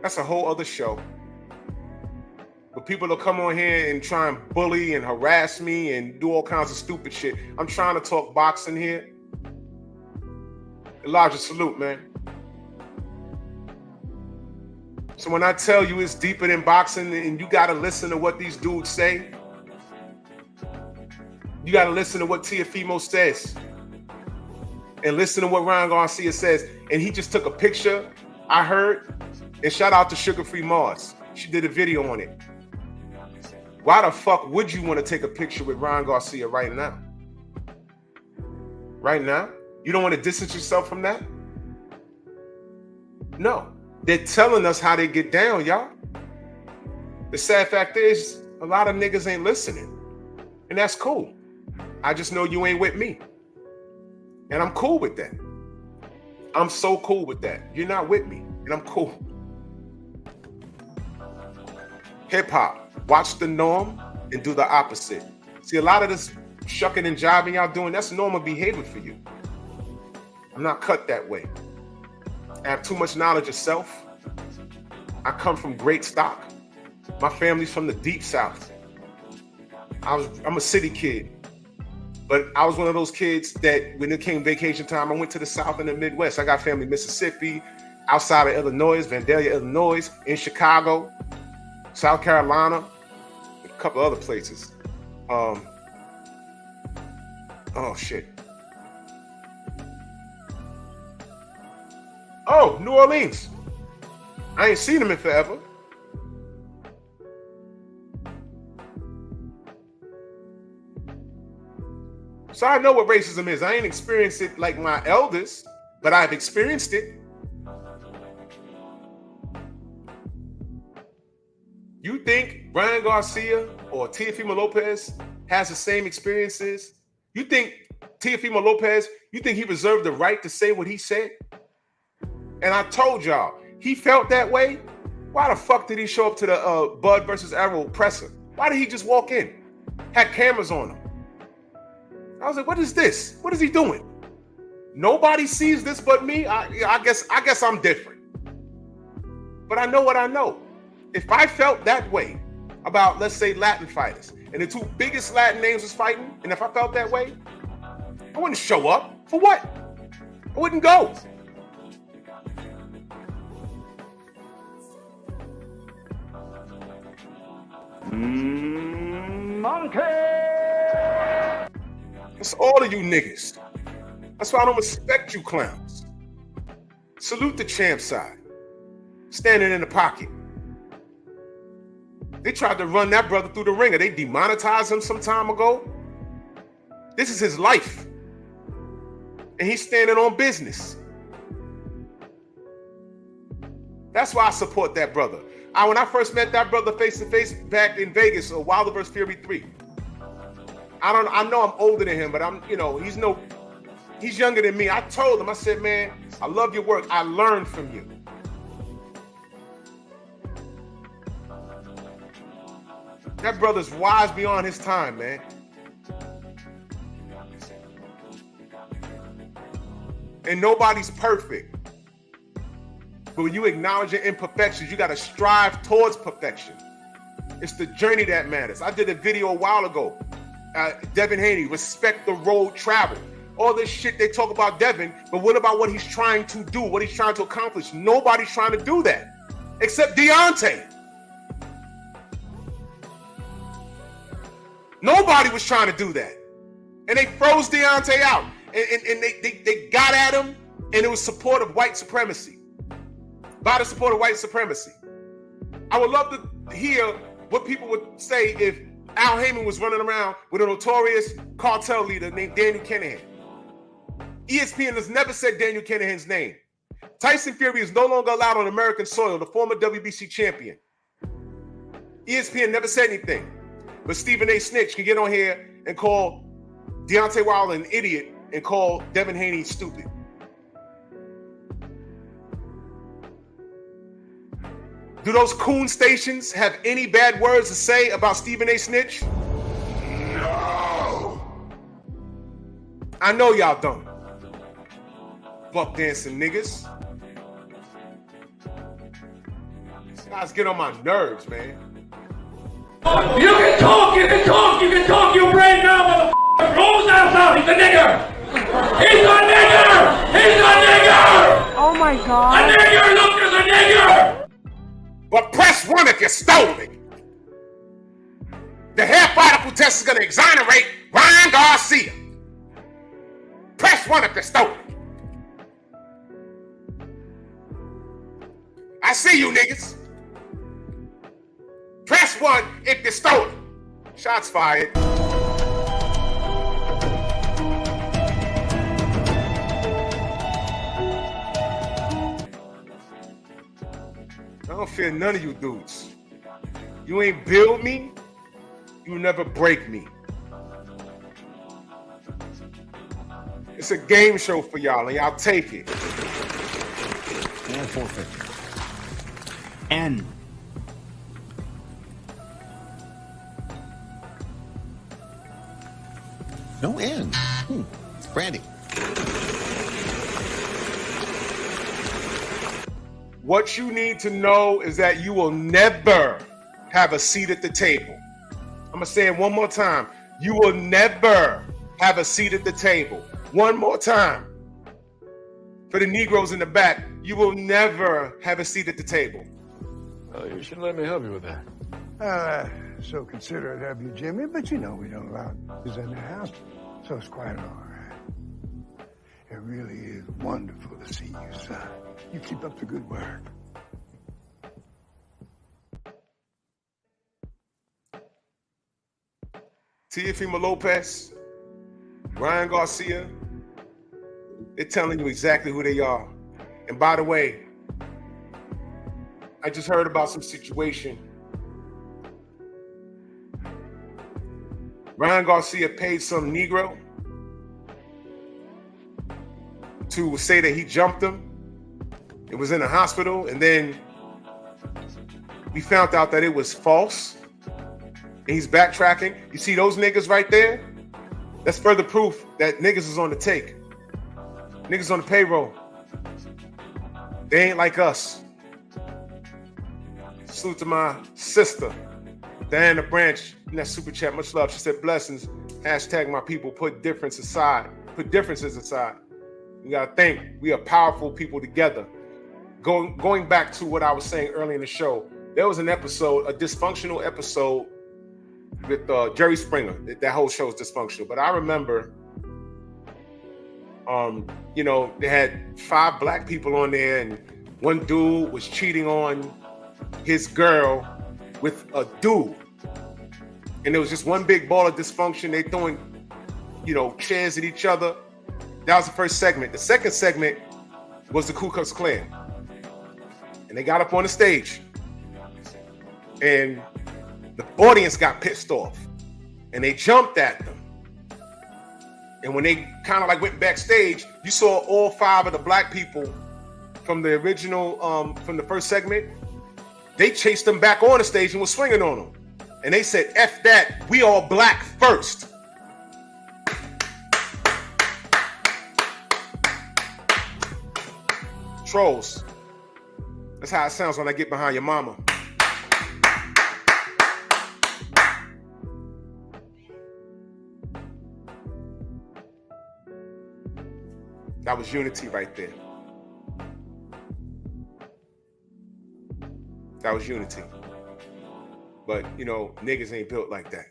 That's a whole other show. But people will come on here and try and bully and harass me and do all kinds of stupid shit. I'm trying to talk boxing here. Elijah, salute, man. So when I tell you it's deeper than boxing and you got to listen to what these dudes say, you got to listen to what Teofimo says and listen to what Ryan Garcia says. And he just took a picture, I heard, and shout out to Sugar Free Mars. She did a video on it. Why the fuck would you want to take a picture with Ryan Garcia right now? Right now? You don't want to distance yourself from that? No. They're telling us how they get down, y'all. The sad fact is, a lot of niggas ain't listening. And that's cool. I just know you ain't with me. And I'm cool with that. I'm so cool with that. You're not with me. And I'm cool. Hip hop. Watch the norm and do the opposite. See, a lot of this shucking and jiving y'all doing, that's normal behavior for you. I'm not cut that way. I have too much knowledge of self. I come from great stock. My family's from the deep South. I'm a city kid. But I was one of those kids that when it came vacation time, I went to the South and the Midwest. I got family in Mississippi, outside of Illinois, Vandalia, Illinois, in Chicago, South Carolina, a couple other places. Oh, shit. Oh, New Orleans. I ain't seen them in forever. So I know what racism is. I ain't experienced it like my elders, but I've experienced it. You think Ryan Garcia or Teofimo Lopez has the same experiences? You think Teofimo Lopez, you think he reserved the right to say what he said? And I told y'all, he felt that way. Why the fuck did he show up to the Bud versus Arrow presser? Why did he just walk in? Had cameras on him. I was like, what is this? What is he doing? Nobody sees this but me. I guess I'm different. But I know what I know. If I felt that way about, let's say, Latin fighters, and the two biggest Latin names was fighting, and if I felt that way, I wouldn't show up. For what? I wouldn't go. Monkey! It's all of you niggas. That's why I don't respect you clowns. Salute the champ side. Standing in the pocket. They tried to run that brother through the ringer. They demonetized him some time ago. This is his life. And he's standing on business. That's why I support that brother. When I first met that brother face to face back in Vegas, Wilder vs. Fury 3. I know I'm older than him, but he's younger than me. I told him, I said, man, I love your work. I learned from you. That brother's wise beyond his time, man. And nobody's perfect. But when you acknowledge your imperfections, you got to strive towards perfection. It's the journey that matters. I did a video a while ago. Devin Haney, respect the road travel. All this shit they talk about Devin, but what about what he's trying to do, what he's trying to accomplish? Nobody's trying to do that, except Deontay. Nobody was trying to do that. And they froze Deontay out. And they got at him, and it was support of white supremacy. By the support of white supremacy. I would love to hear what people would say if Al Heyman was running around with a notorious cartel leader named Daniel Kinahan. ESPN has never said Daniel Kinahan's name. Tyson Fury is no longer allowed on American soil, the former WBC champion. ESPN never said anything. But Stephen A. Snitch can get on here and call Deontay Wilder an idiot and call Devin Haney stupid. Do those coon stations have any bad words to say about Stephen A. Snitch? No. I know y'all don't. Buck dancing niggas. These guys get on my nerves, man. You can talk your brain now, motherfucker. Rolls out, he's a nigger. He's a nigger. He's a nigger. Oh my God. A nigger, look, there's a nigger. But press 1 if you stole it. The hair follicle test is going to exonerate Ryan Garcia. Press 1 if you stole it. I see you niggas. Press 1 if you stole it. Shots fired. I don't fear none of you dudes. You ain't build me, you never break me. It's a game show for y'all, and y'all take it. And forfeit. N. No N. Brandy. What you need to know is that you will never have a seat at the table. I'm going to say it one more time. You will never have a seat at the table. One more time. For the Negroes in the back, you will never have a seat at the table. Well, you should let me help you with that. So considerate of you, Jimmy, but you know we don't allow this in the house, so it's quite all right. It really is wonderful to see you, son. You keep up the good work. Teofimo Lopez, Ryan Garcia, they're telling you exactly who they are. And by the way, I just heard about some situation. Ryan Garcia paid some Negro to say that he jumped him. It was in a hospital, and then we found out that it was false. And he's backtracking. You see those niggas right there? That's further proof that niggas is on the take. Niggas on the payroll. They ain't like us. Salute to my sister, Diana Branch, in that super chat. Much love. She said, blessings. Hashtag my people. Put differences aside. Put differences aside. We gotta think. We are powerful people together. Going back to what I was saying earlier in the show, there was an episode, a dysfunctional episode with Jerry Springer. That whole show is dysfunctional. But I remember, you know, they had 5 black people on there, and one dude was cheating on his girl with a dude. And there was just one big ball of dysfunction. They throwing, you know, chairs at each other. That was the first segment. The second segment was the Ku Klux Klan. And they got up on the stage. And the audience got pissed off. And they jumped at them. And when they kind of like went backstage, you saw all 5 of the black people from the original, from the first segment, they chased them back on the stage and was swinging on them. And they said, F that, we all black first. Trolls. That's how it sounds when I get behind your mama. That was unity right there. That was unity. But, you know, niggas ain't built like that.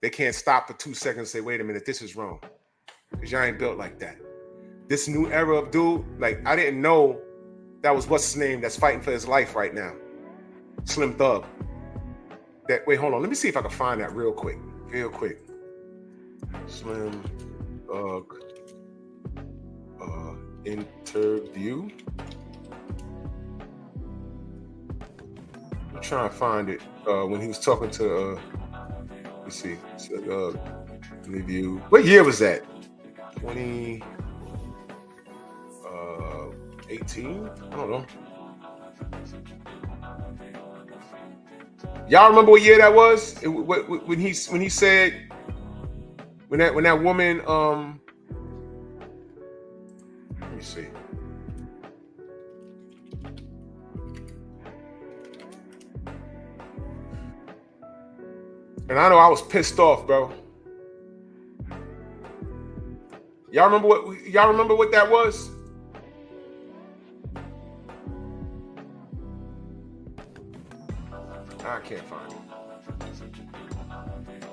They can't stop for 2 seconds and say, wait a minute, this is wrong. Because y'all ain't built like that. This new era of dude, like, I didn't know that was what's his name that's fighting for his life right now. Slim Thug. That, wait, hold on. Let me see if I can find that real quick. Real quick. Slim Thug interview. I'm trying to find it when he was talking to let's see, interview. What year was that? 2018? I don't know. Y'all remember what year that was? When he said when that woman let me see. And I know I was pissed off, bro. Y'all remember what that was? I can't find it.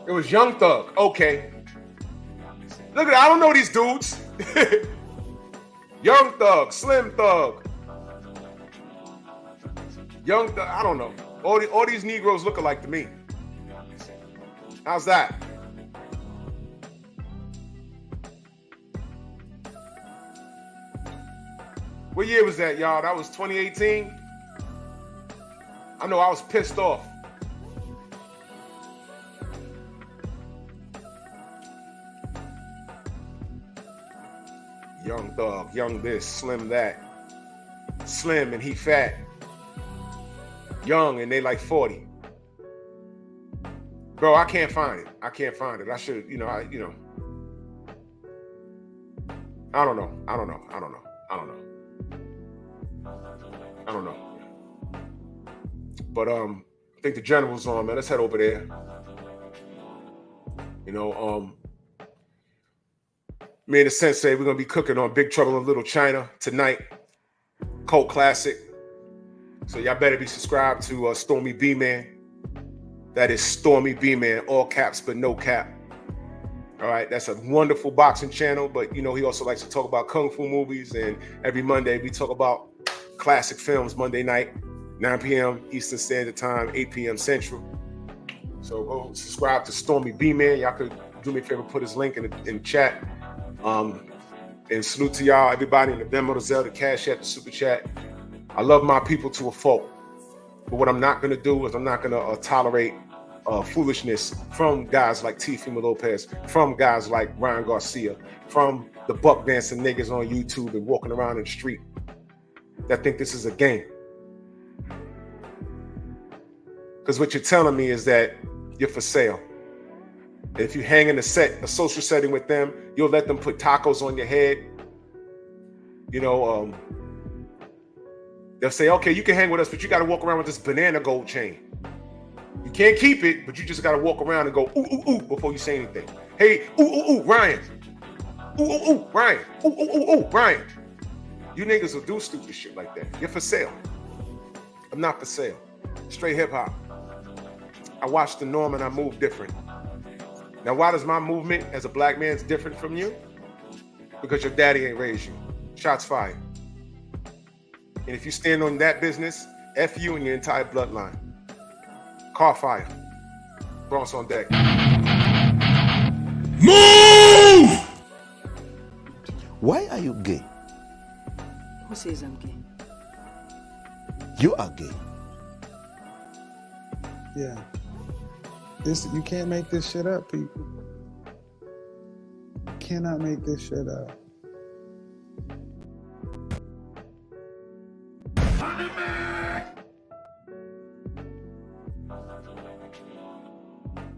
It was Young Thug. Okay. Look at that. I don't know these dudes. Young Thug, Slim Thug. Young Thug, I don't know. All these Negroes look alike to me. How's that? What year was that, y'all? That was 2018? I know I was pissed off. Young Thug, young this, Slim that. Slim and he fat. Young and they like 40. Bro, I can't find it. I can't find it. I should, I don't know. But I think the general's on, man. Let's head over there. Me and the Sensei, we're gonna be cooking on Big Trouble in Little China tonight. Cult classic. So y'all better be subscribed to Stormy B-Man. That is Stormy B-Man, all caps but no cap. All right, that's a wonderful boxing channel, but he also likes to talk about kung fu movies, and every Monday we talk about classic films Monday night, 9 p.m. Eastern Standard Time, 8 p.m. Central. So go subscribe to Stormy B-Man. Y'all could do me a favor, put his link in chat. And salute to y'all, everybody in the Venmo, the Zelle, the Cash App, the Super Chat. I love my people to a fault. But what I'm not going to do is I'm not going to tolerate foolishness from guys like Teofimo Lopez, from guys like Ryan Garcia, from the buck dancing niggas on YouTube and walking around in the street that think this is a game. Because what you're telling me is that you're for sale. If you hang in a social setting with them, you'll let them put tacos on your head. You know, they'll say, okay, you can hang with us, but you got to walk around with this banana gold chain. You can't keep it, but you just got to walk around and go, ooh, ooh, ooh, before you say anything. Hey, ooh, ooh, ooh, Ryan. Ooh, ooh, ooh, Ryan. Ooh, ooh, ooh, ooh, Ryan. You niggas will do stupid shit like that. You're for sale. I'm not for sale. Straight hip hop. I watched the norm and I move different. Now, why does my movement as a black man is different from you? Because your daddy ain't raised you. Shots fired. And if you stand on that business, F you and your entire bloodline. Car fire. Bronx on deck. Move! Why are you gay? Who says I'm gay? You are gay. Yeah. You can't make this shit up, people. You cannot make this shit up.